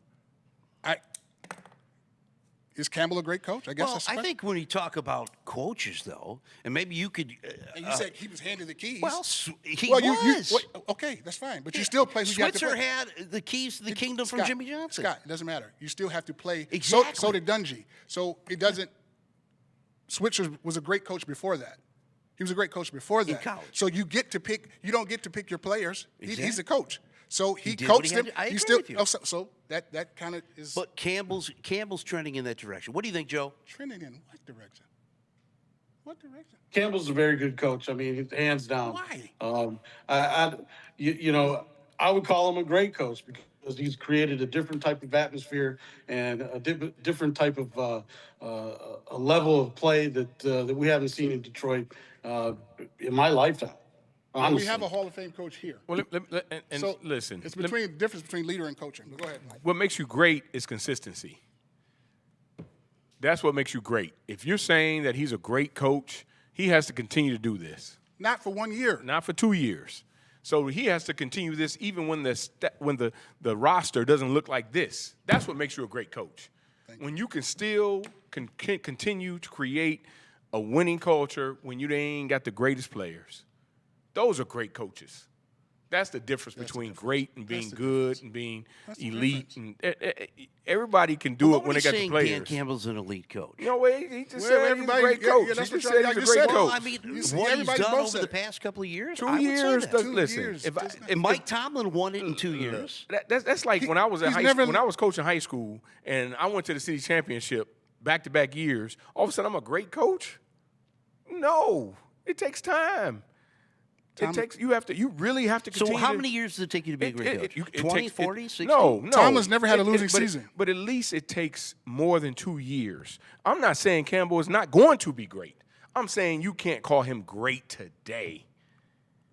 Is Campbell a great coach? I guess. Well, I think when you talk about coaches, though, and maybe you could. And you said he was handed the keys. Well, he was. Okay, that's fine. But you still play. Switzer had the keys to the kingdom from Jimmy Johnson. Scott, it doesn't matter. You still have to play. Exactly. So did Dungy. So it doesn't. Switzer was a great coach before that. He was a great coach before that. In college. So you get to pick. You don't get to pick your players. Exactly. He's a coach. So he did coached what them. I agree still, with you. So that kind of is. But Campbell's trending in that direction. What do you think, Joe? Trending in what direction? What direction? Campbell's a very good coach. I mean, hands down. Why? I would call him a great coach because he's created a different type of atmosphere and a different type of a level of play that we haven't seen in Detroit in my lifetime. And we have a Hall of Fame coach here. Well, So listen. it's difference between leader and coaching. But go ahead, Mike. What makes you great is consistency. That's what makes you great. If you're saying that he's a great coach, he has to continue to do this. Not for 1 year. Not for 2 years. So he has to continue this even when the roster doesn't look like this. That's what makes you a great coach. When you can still continue to create a winning culture when you ain't got the greatest players. Those are great coaches. That's the difference between great and being good and being elite. And everybody can do it when they got the players. Dan Campbell's an elite coach. No way. He just said he's a great coach. He just said he's a great coach. Well, I mean, what he's done over the past couple of years, 2 years. Listen, and Mike Tomlin won it in 2 years. That's like when I was at when I was coaching high school and I went to the city championship back-to-back years. All of a sudden, I'm a great coach. No, it takes time. You really have to continue. So how many years does it take you to be a great coach? 20, 40, 60? No. Tomlin's never had a losing season. But at least it takes more than 2 years. I'm not saying Campbell is not going to be great. I'm saying you can't call him great today.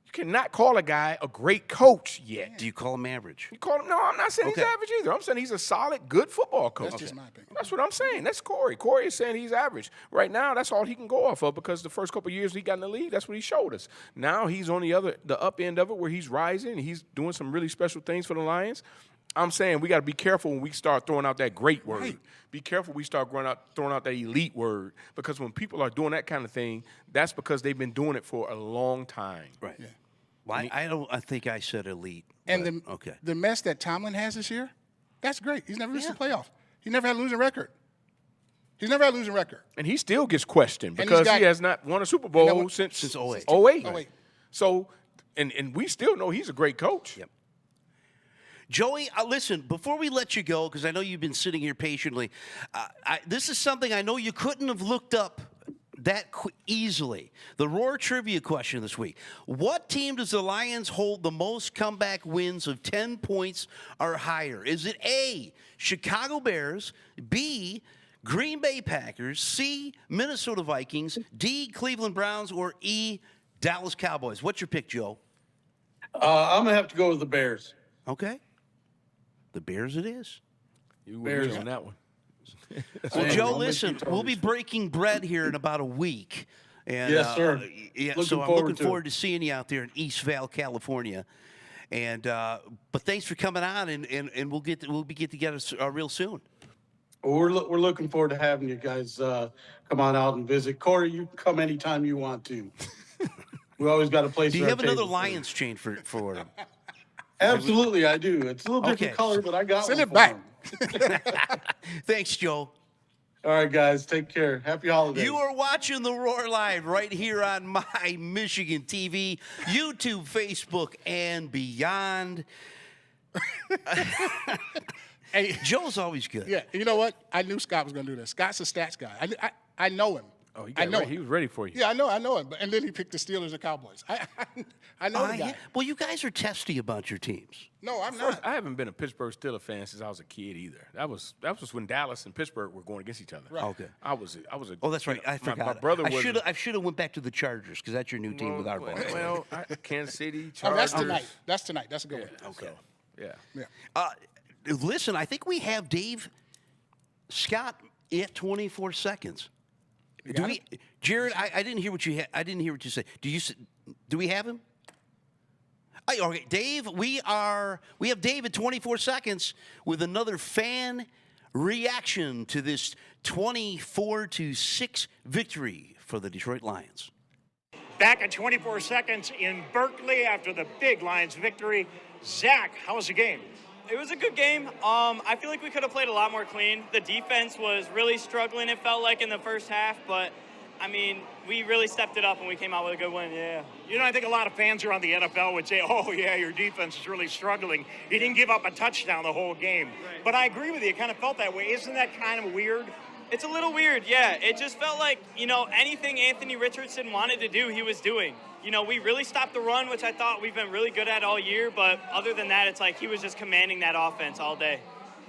You cannot call a guy a great coach yet. Do you call him average? You call him? No, I'm not saying he's average either. I'm saying he's a solid, good football coach. That's just my opinion. That's what I'm saying. That's Corey. Corey is saying he's average. Right now, that's all he can go off of because the first couple of years he got in the league, that's what he showed us. Now he's on the up end of it where he's rising. He's doing some really special things for the Lions. I'm saying we got to be careful when we start throwing out that great word. Right. Be careful we start throwing out that elite word because when people are doing that kind of thing, that's because they've been doing it for a long time. Right. Yeah. Well, I think I said elite. And the mess that Tomlin has this year, that's great. He's never missed a playoff. He never had a losing record. He's never had a losing record. And he still gets questioned because he has not won a Super Bowl since 08. 08. So, and we still know he's a great coach. Yep. Joey, listen, before we let you go, because I know you've been sitting here patiently, this is something I know you couldn't have looked up that easily. The Roar trivia question this week. What team does the Lions hold the most comeback wins of 10 points or higher? Is it A, Chicago Bears, B, Green Bay Packers, C, Minnesota Vikings, D, Cleveland Browns, or E, Dallas Cowboys? What's your pick, Joe? I'm going to have to go with the Bears. Okay. The Bears it is. You were on that one. Well, Joe, listen, we'll be breaking bread here in about a week. And, yes, sir. So I'm looking forward to seeing you out there in East Val, California. And but thanks for coming on, and we'll get together real soon. Well, we're looking forward to having you guys come on out and visit. Corey, you can come anytime you want to. We always got a place. Do you have another Lions chain for them? Absolutely, I do. It's a little different color, but I got Send one it back. Thanks, Joe. All right, guys. Take care. Happy holidays. You are watching The Roar Live right here on My Michigan TV, YouTube, Facebook, and beyond. Hey, Joe's always good. Yeah, you know what? I knew Scott was going to do this. Scott's a stats guy. I know him. Oh, he was ready for you. Yeah, I know him. And then he picked the Steelers and Cowboys. I know the guy. Yeah. Well, you guys are testy about your teams. No, I'm not. I haven't been a Pittsburgh Steelers fan since I was a kid either. That was when Dallas and Pittsburgh were going against each other. Right. Okay. I was a. Oh, that's right. I forgot. My brother was. I should have went back to the Chargers because that's your new team with our ball. Well, Kansas City Chargers. Oh, that's tonight. That's tonight. That's a good one. Okay. So, yeah. Listen, I think we have Dave Scott at 24 seconds. Do we, Jared? I didn't hear what you had. I didn't hear what you said. Do we have him? Okay, Dave. We have Dave at 24 seconds with another fan reaction to this 24-6 victory for the Detroit Lions. Back at 24 seconds in Berkeley after the big Lions victory. Zach, how was the game? It was a good game. I feel like we could have played a lot more clean. The defense was really struggling, it felt like, in the first half. But, I mean, we really stepped it up and we came out with a good win, yeah. You know, I think a lot of fans around the NFL would say, oh, yeah, your defense is really struggling. You didn't give up a touchdown the whole game. Right. But I agree with you. It kind of felt that way. Isn't that kind of weird? It's a little weird, yeah. It just felt like, anything Anthony Richardson wanted to do, he was doing. We really stopped the run, which I thought we've been really good at all year. But other than that, it's like he was just commanding that offense all day.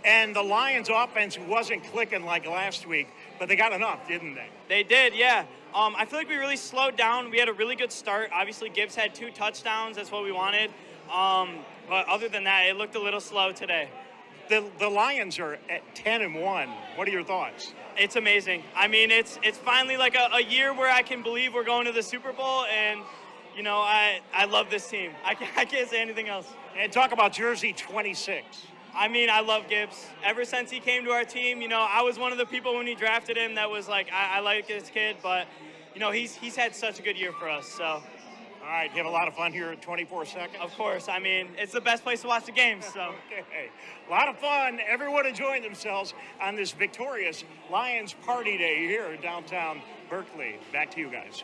And the Lions offense wasn't clicking like last week, but they got enough, didn't they? They did, yeah. I feel like we really slowed down. We had a really good start. Obviously, Gibbs had 2 touchdowns. That's what we wanted. But other than that, it looked a little slow today. The Lions are at 10-1. What are your thoughts? It's amazing. I mean, it's finally like a year where I can believe we're going to the Super Bowl, and you know, I love this team. I can't say anything else. And talk about jersey 26. I mean, I love Gibbs. Ever since he came to our team, you know, I was one of the people when we drafted him that was like, I like this kid, but you know, he's had such a good year for us. So. All right, you have a lot of fun here at 24 seconds. Of course. I mean, it's the best place to watch the games. So. Okay. A lot of fun. Everyone enjoying themselves on this victorious Lions party day here in downtown Berkeley. Back to you guys.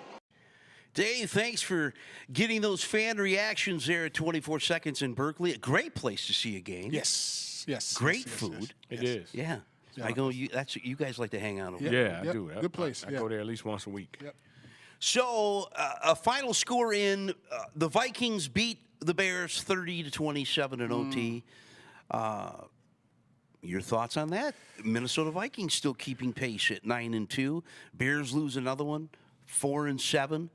Dave, thanks for getting those fan reactions there at 24 seconds in Berkeley. A great place to see a game. Yes. Great food. It is. Yeah. I go. You guys like to hang out over Yep. there. Yeah, Yep. I do. Good place. I go there at least once a week. Yep. So, a final score in the Vikings beat the Bears 30-27 in OT. Your thoughts on that? Minnesota Vikings still keeping pace at 9-2. Bears lose another one, 4-7.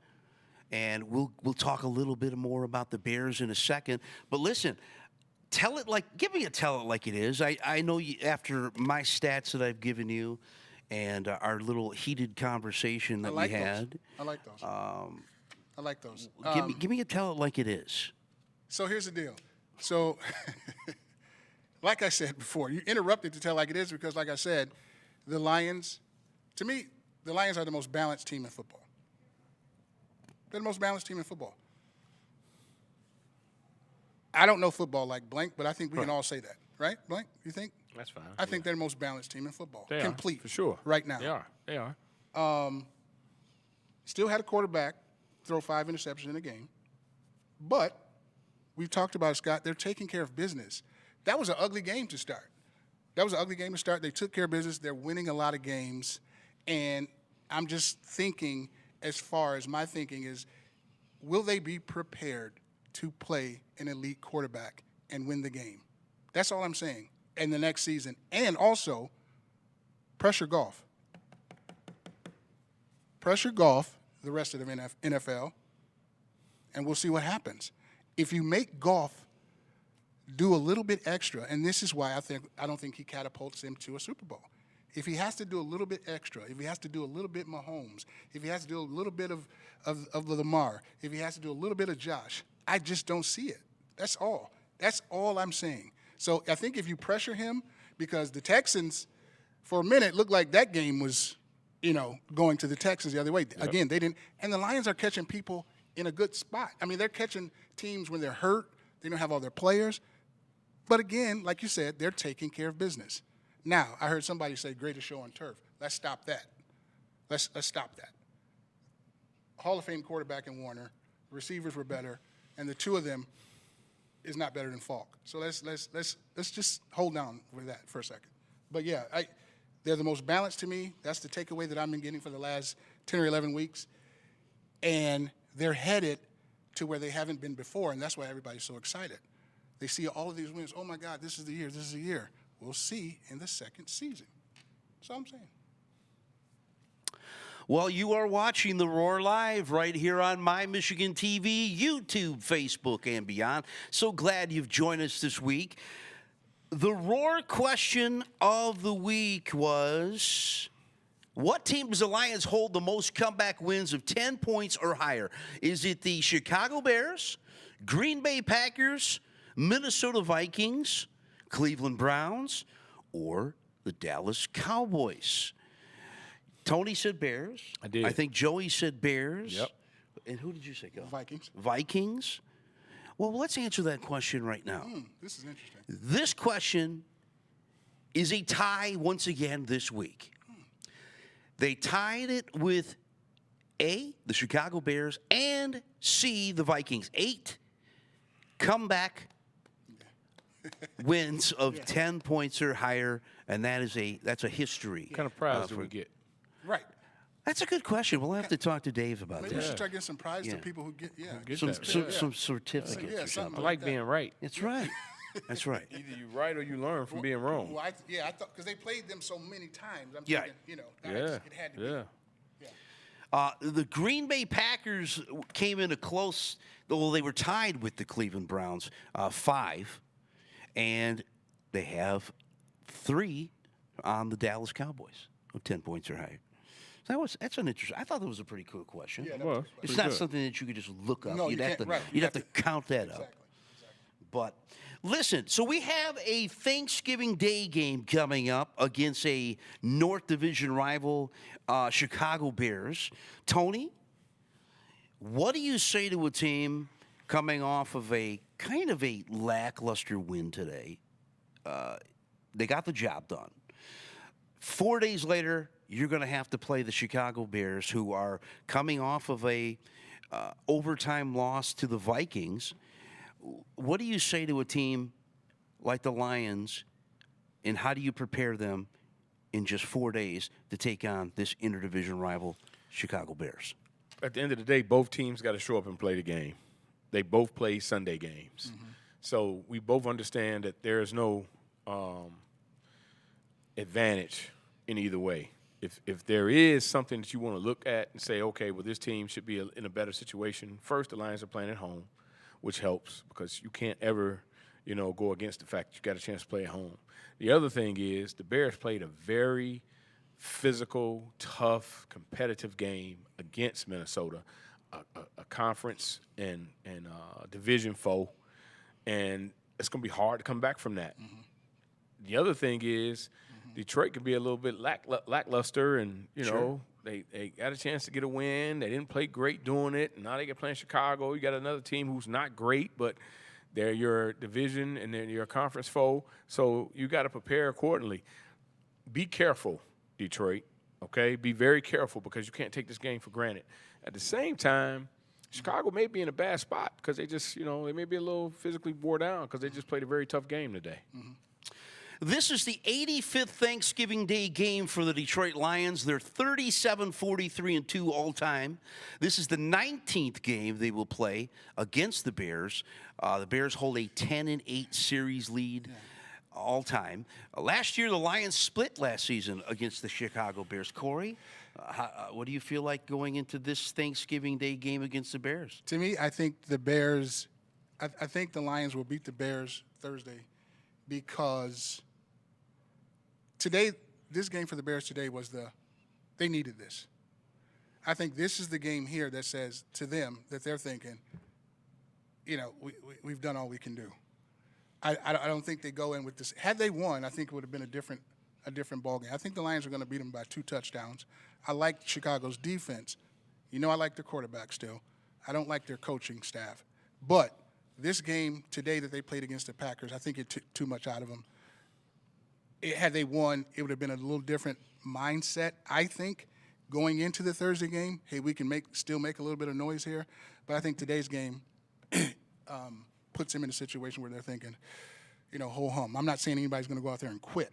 And we'll talk a little bit more about the Bears in a second. But listen, give me a tell it like it is. I know you, after my stats that I've given you, and our little heated conversation that we had. I like those. I like those. Give me a tell it like it is. So here's the deal. So, like I said before, you interrupted to tell like it is because, like I said, the Lions, to me, the Lions are the most balanced team in football. They're the most balanced team in football. I don't know football like Blank, but I think we can all say that. Right, Blank? You think? That's fine. I think they're the most balanced team in football. They Complete. are, for sure. Right now. They are. Still had a quarterback throw 5 interceptions in a game. But we've talked about it, Scott. They're taking care of business. That was an ugly game to start. They took care of business. They're winning a lot of games. And I'm just thinking, as far as my thinking is, will they be prepared to play an elite quarterback and win the game? That's all I'm saying. In the next season. And also, pressure Goff. Pressure Goff the rest of the NFL, and we'll see what happens. If you make Goff do a little bit extra, and this is why I don't think he catapults him to a Super Bowl. If he has to do a little bit extra, if he has to do a little bit Mahomes, if he has to do a little bit of Lamar, if he has to do a little bit of Josh, I just don't see it. That's all. That's all I'm saying. So I think if you pressure him, because the Texans, for a minute, looked like that game was, going to the Texans the other way. Yep. Again, they didn't. And the Lions are catching people in a good spot. I mean, they're catching teams when they're hurt. They don't have all their players. But again, like you said, they're taking care of business. Now, I heard somebody say greatest show on turf. Let's stop that. Let's stop that. Hall of Fame quarterback in Warner. Receivers were better, and the two of them is not better than Falk. So let's just hold down with that for a second. But yeah, they're the most balanced to me. That's the takeaway that I've been getting for the last 10 or 11 weeks. And they're headed to where they haven't been before, and that's why everybody's so excited. They see all of these wins. Oh my God, this is the year. This is the year. We'll see in the second season. That's all I'm saying. Well, you are watching The Roar live right here on My Michigan TV, YouTube, Facebook, and beyond. So glad you've joined us this week. The Roar question of the week was, what team does the Lions hold the most comeback wins of 10 points or higher? Is it the Chicago Bears, Green Bay Packers, Minnesota Vikings, Cleveland Browns, or the Dallas Cowboys? Tony said Bears. I did. I think Joey said Bears. Yep. And who did you say, Go? Vikings. Vikings. Well, let's answer that question right now. This is interesting. This question is a tie once again this week. They tied it with A, the Chicago Bears, and C, the Vikings. 8 comeback wins of 10 points or higher, and that's a history. What kind of prize do we get? Right. That's a good question. We'll have to talk to Dave about Maybe we that. should try to get some prize Yeah. to people who get, Get Some, that. some certificates Yeah, or something something. I like being right. That's right. That's right. Either you right or you learn from being wrong. Well, I thought because they played them so many times. I'm Yeah. thinking, Yeah. it had to be. Yeah. The Green Bay Packers came in a close, well, they were tied with the Cleveland Browns, 5, and they have 3 on the Dallas Cowboys, 10 points or higher. So that's an interesting. I thought that was a pretty cool question. Yeah, Well, It's not something that you could just look up. No, you'd you have can't, to. right. You'd have to count that Exactly. up. But listen, so we have a Thanksgiving Day game coming up against a North Division rival, Chicago Bears. Tony, what do you say to a team coming off of a kind of a lackluster win today? They got the job done. 4 days later, you're going to have to play the Chicago Bears, who are coming off of a overtime loss to the Vikings. What do you say to a team like the Lions, and how do you prepare them in just 4 days to take on this interdivision rival, Chicago Bears? At the end of the day, both teams got to show up and play the game. They both play Sunday games. So we both understand that there is no advantage in either way. If there is something that you want to look at and say, okay, well, this team should be in a better situation, first, the Lions are playing at home, which helps because you can't ever, go against the fact that you got a chance to play at home. The other thing is the Bears played a very physical, tough, competitive game against Minnesota, a conference and division foe, and it's going to be hard to come back from that. The other thing is Detroit could be a little bit lackluster, and, they got a chance to get a win. They didn't play great doing it, and now they get playing Chicago. You got another team who's not great, but they're your division and they're your conference foe, so you got to prepare accordingly. Be careful, Detroit, okay? Be very careful because you can't take this game for granted. At the same time, Chicago may be in a bad spot because they just, they may be a little physically wore down because they just played a very tough game today. This is the 85th Thanksgiving Day game for the Detroit Lions. They're 37-43-2 all time. This is the 19th game they will play against the Bears. The Bears hold a 10-8 series lead all time. Last year, the Lions split last season against the Chicago Bears. Corey, what do you feel like going into this Thanksgiving Day game against the Bears? To me, I think the Bears, I think the Lions will beat the Bears Thursday because today, this game for the Bears today was they needed this. I think this is the game here that says to them that they're thinking, we've done all we can do. I don't think they go in with this. Had they won, I think it would have been a different ball game. I think the Lions are going to beat them by 2 touchdowns. I like Chicago's defense. I like their quarterback still. I don't like their coaching staff. But this game today that they played against the Packers, I think it took too much out of them. Had they won, it would have been a little different mindset, I think, going into the Thursday game. Hey, we can still make a little bit of noise here. But I think today's game puts them in a situation where they're thinking, ho hum. I'm not saying anybody's going to go out there and quit,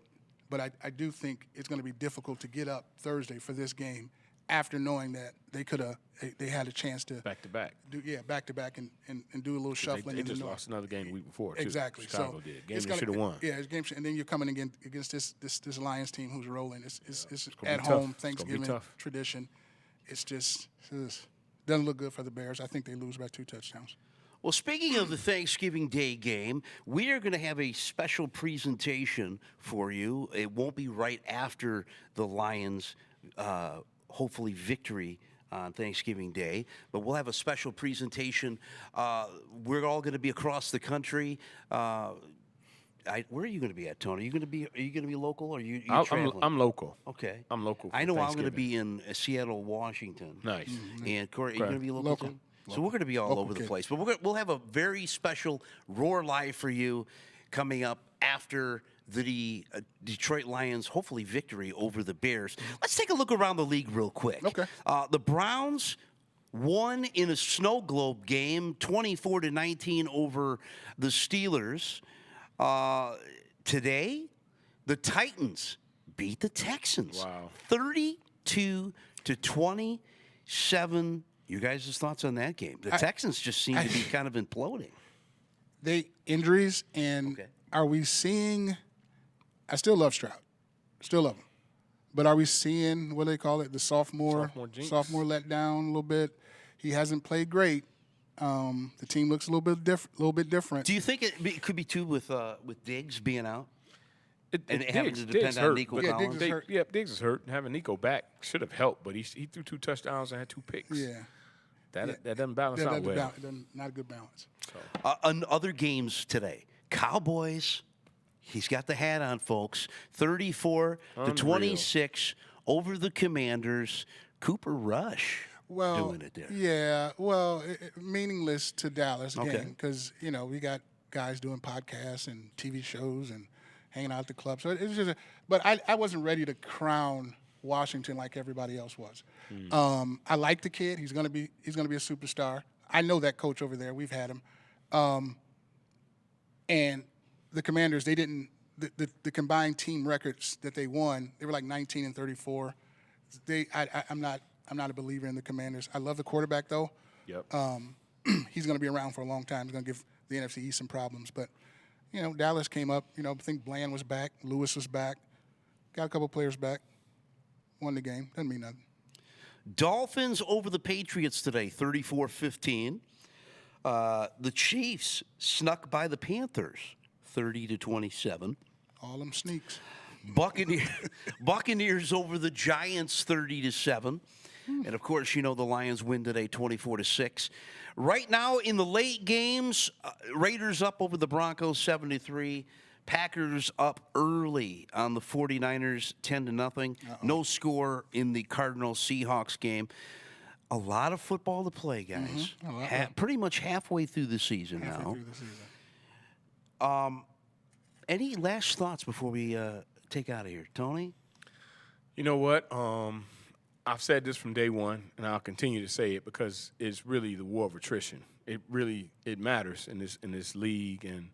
but I do think it's going to be difficult to get up Thursday for this game after knowing that they had a chance to Back to back. back to back and do a little shuffling. They just lost another game the week before, too. Exactly. Chicago did. Game they should have won. Yeah, it's game, and then you're coming again against this Lions team who's rolling. It's gonna at be home tough. Thanksgiving tradition. It doesn't look good for the Bears. I think they lose by 2 touchdowns. Well, speaking of the Thanksgiving Day game, we are going to have a special presentation for you. It won't be right after the Lions' hopefully victory on Thanksgiving Day, but we'll have a special presentation. We're all going to be across the country. Where are you going to be at, Tony? Are you going to be local, or are you traveling? I'm local. Okay. I'm local. I know I'm going to be in Seattle, Washington. Nice. And Corey, are you going to be local too? So we're going to be all over the place. But we'll have a very special Roar Live for you coming up after the Detroit Lions' hopefully victory over the Bears. Let's take a look around the league real quick. Okay. The Browns won in a snow globe game, 24-19 over the Steelers. Today, the Titans beat the Texans. Wow. 32-27. You guys' thoughts on that game? The Texans just seem to be kind of imploding. Injuries, and are we seeing – I still love Stroud. Still love him. But are we seeing, what do they call it, the sophomore jinx. let down a little bit? He hasn't played great. The team looks a little bit different. Do you think it could be too with Diggs being out? And having to Diggs depend on hurt, Nico but- Collins? Diggs is hurt. Yeah, Diggs is hurt. Having Nico back should have helped, but he threw 2 touchdowns and had 2 picks. Yeah. That doesn't balance out well. Not a good balance. On other games today, Cowboys, he's got the hat on, folks. 34-26 over the Commanders. Cooper Rush doing it there. Yeah, well, meaningless to Dallas Okay. again because, we got guys doing podcasts and TV shows and hanging out at the club. So it's just but I wasn't ready to crown Washington like everybody else was. I like the kid. He's gonna be a superstar. I know that coach over there. We've had him. And the Commanders, they didn't the combined team records that they won, they were like 19-34. I'm not a believer in the Commanders. I love the quarterback though. Yep. He's going to be around for a long time. He's going to give the NFC East some problems. But, Dallas came up. I think Bland was back. Lewis was back. Got a couple players back. Won the game. Doesn't mean nothing. Dolphins over the Patriots today, 34-15. The Chiefs snuck by the Panthers, 30-27. All them sneaks. Buccaneers over the Giants, 30-7. And, of course, the Lions win today, 24-6. Right now in the late games, Raiders up over the Broncos, 7-3. Packers up early on the 49ers, 10-0. No score in the Cardinals-Seahawks game. A lot of football to play, guys. Pretty much halfway through the season now. Any last thoughts before we take out of here? Tony? You know what? I've said this from day one, and I'll continue to say it because it's really the war of attrition. It matters in this league, and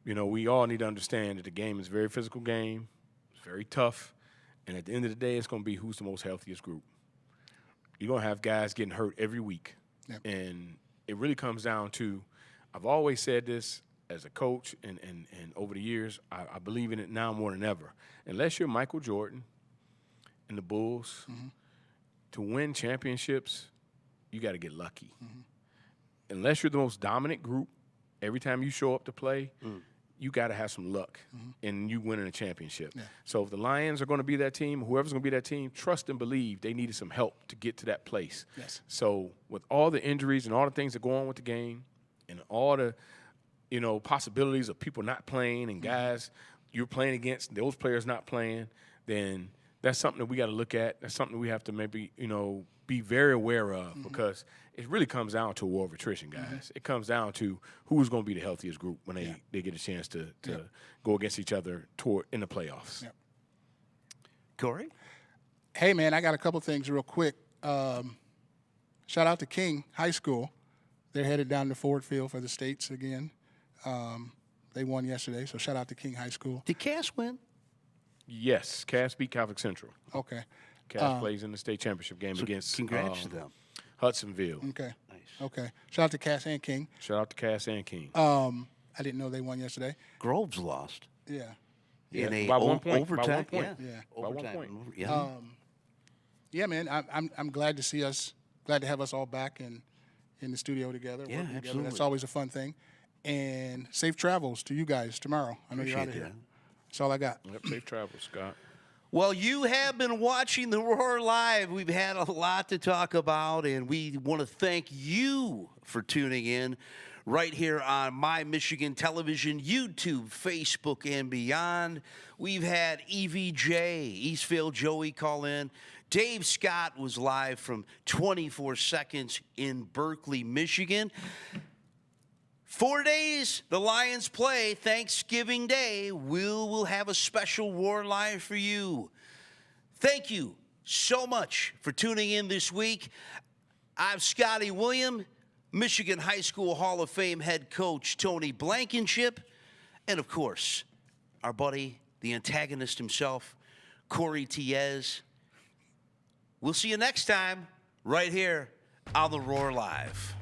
we all need to understand that the game is a very physical game. It's very tough, and at the end of the day, it's going to be who's the most healthiest group. You're going to have guys getting hurt every week, and it really comes down to. I've always said this as a coach, and over the years, I believe in it now more than ever. Unless you're Michael Jordan and the Bulls. To win championships, you got to get lucky. Unless you're the most dominant group, every time you show up to play, you got to have some luck in you winning a championship. So if the Lions are going to be that team, whoever's going to be that team, trust and believe they needed some help to get to that place. So with all the injuries and all the things that go on with the game and all the possibilities of people not playing and guys you're playing against, those players not playing, then that's something that we got to look at. That's something we have to maybe, be very aware of because it really comes down to a war of attrition, guys. It comes down to who's going to be the healthiest group when they get a chance to go against each other in the playoffs. Corey? Hey, man, I got a couple things real quick. Shout out to King High School. They're headed down to Ford Field for the States again. They won yesterday, so shout out to King High School. Did Cass win? Yes, Cass beat Catholic Central. Okay. Cass plays in the state championship game against congrats to them. Hudsonville. Okay. Nice. Okay. Shout out to Cass and King. Shout out to Cass and King. I didn't know they won yesterday. Groves lost. Yeah. In a by 1 point. overtime. By 1 point. Yeah. By 1 Overtime. point. Yeah. Yeah, man. I'm glad to see us. Glad to have us all back in the studio together. Yeah, working together. absolutely. That's always a fun thing. And safe travels to you guys tomorrow. I know you're out of Appreciate here. that. That's all I got. Yep, safe travels, Scott. Well, you have been watching The Roar Live. We've had a lot to talk about, and we want to thank you for tuning in right here on My Michigan Television, YouTube, Facebook, and beyond. We've had EVJ, Eastville Joey, call in. Dave Scott was live from 24 Seconds in Berkeley, Michigan. 4 days, the Lions play Thanksgiving Day. We'll have a special Roar Live for you. Thank you so much for tuning in this week. I'm Scotty William, Michigan High School Hall of Fame head coach Tony Blankenship, and of course, our buddy, the antagonist himself, Corey Tiez. We'll see you next time right here on The Roar Live.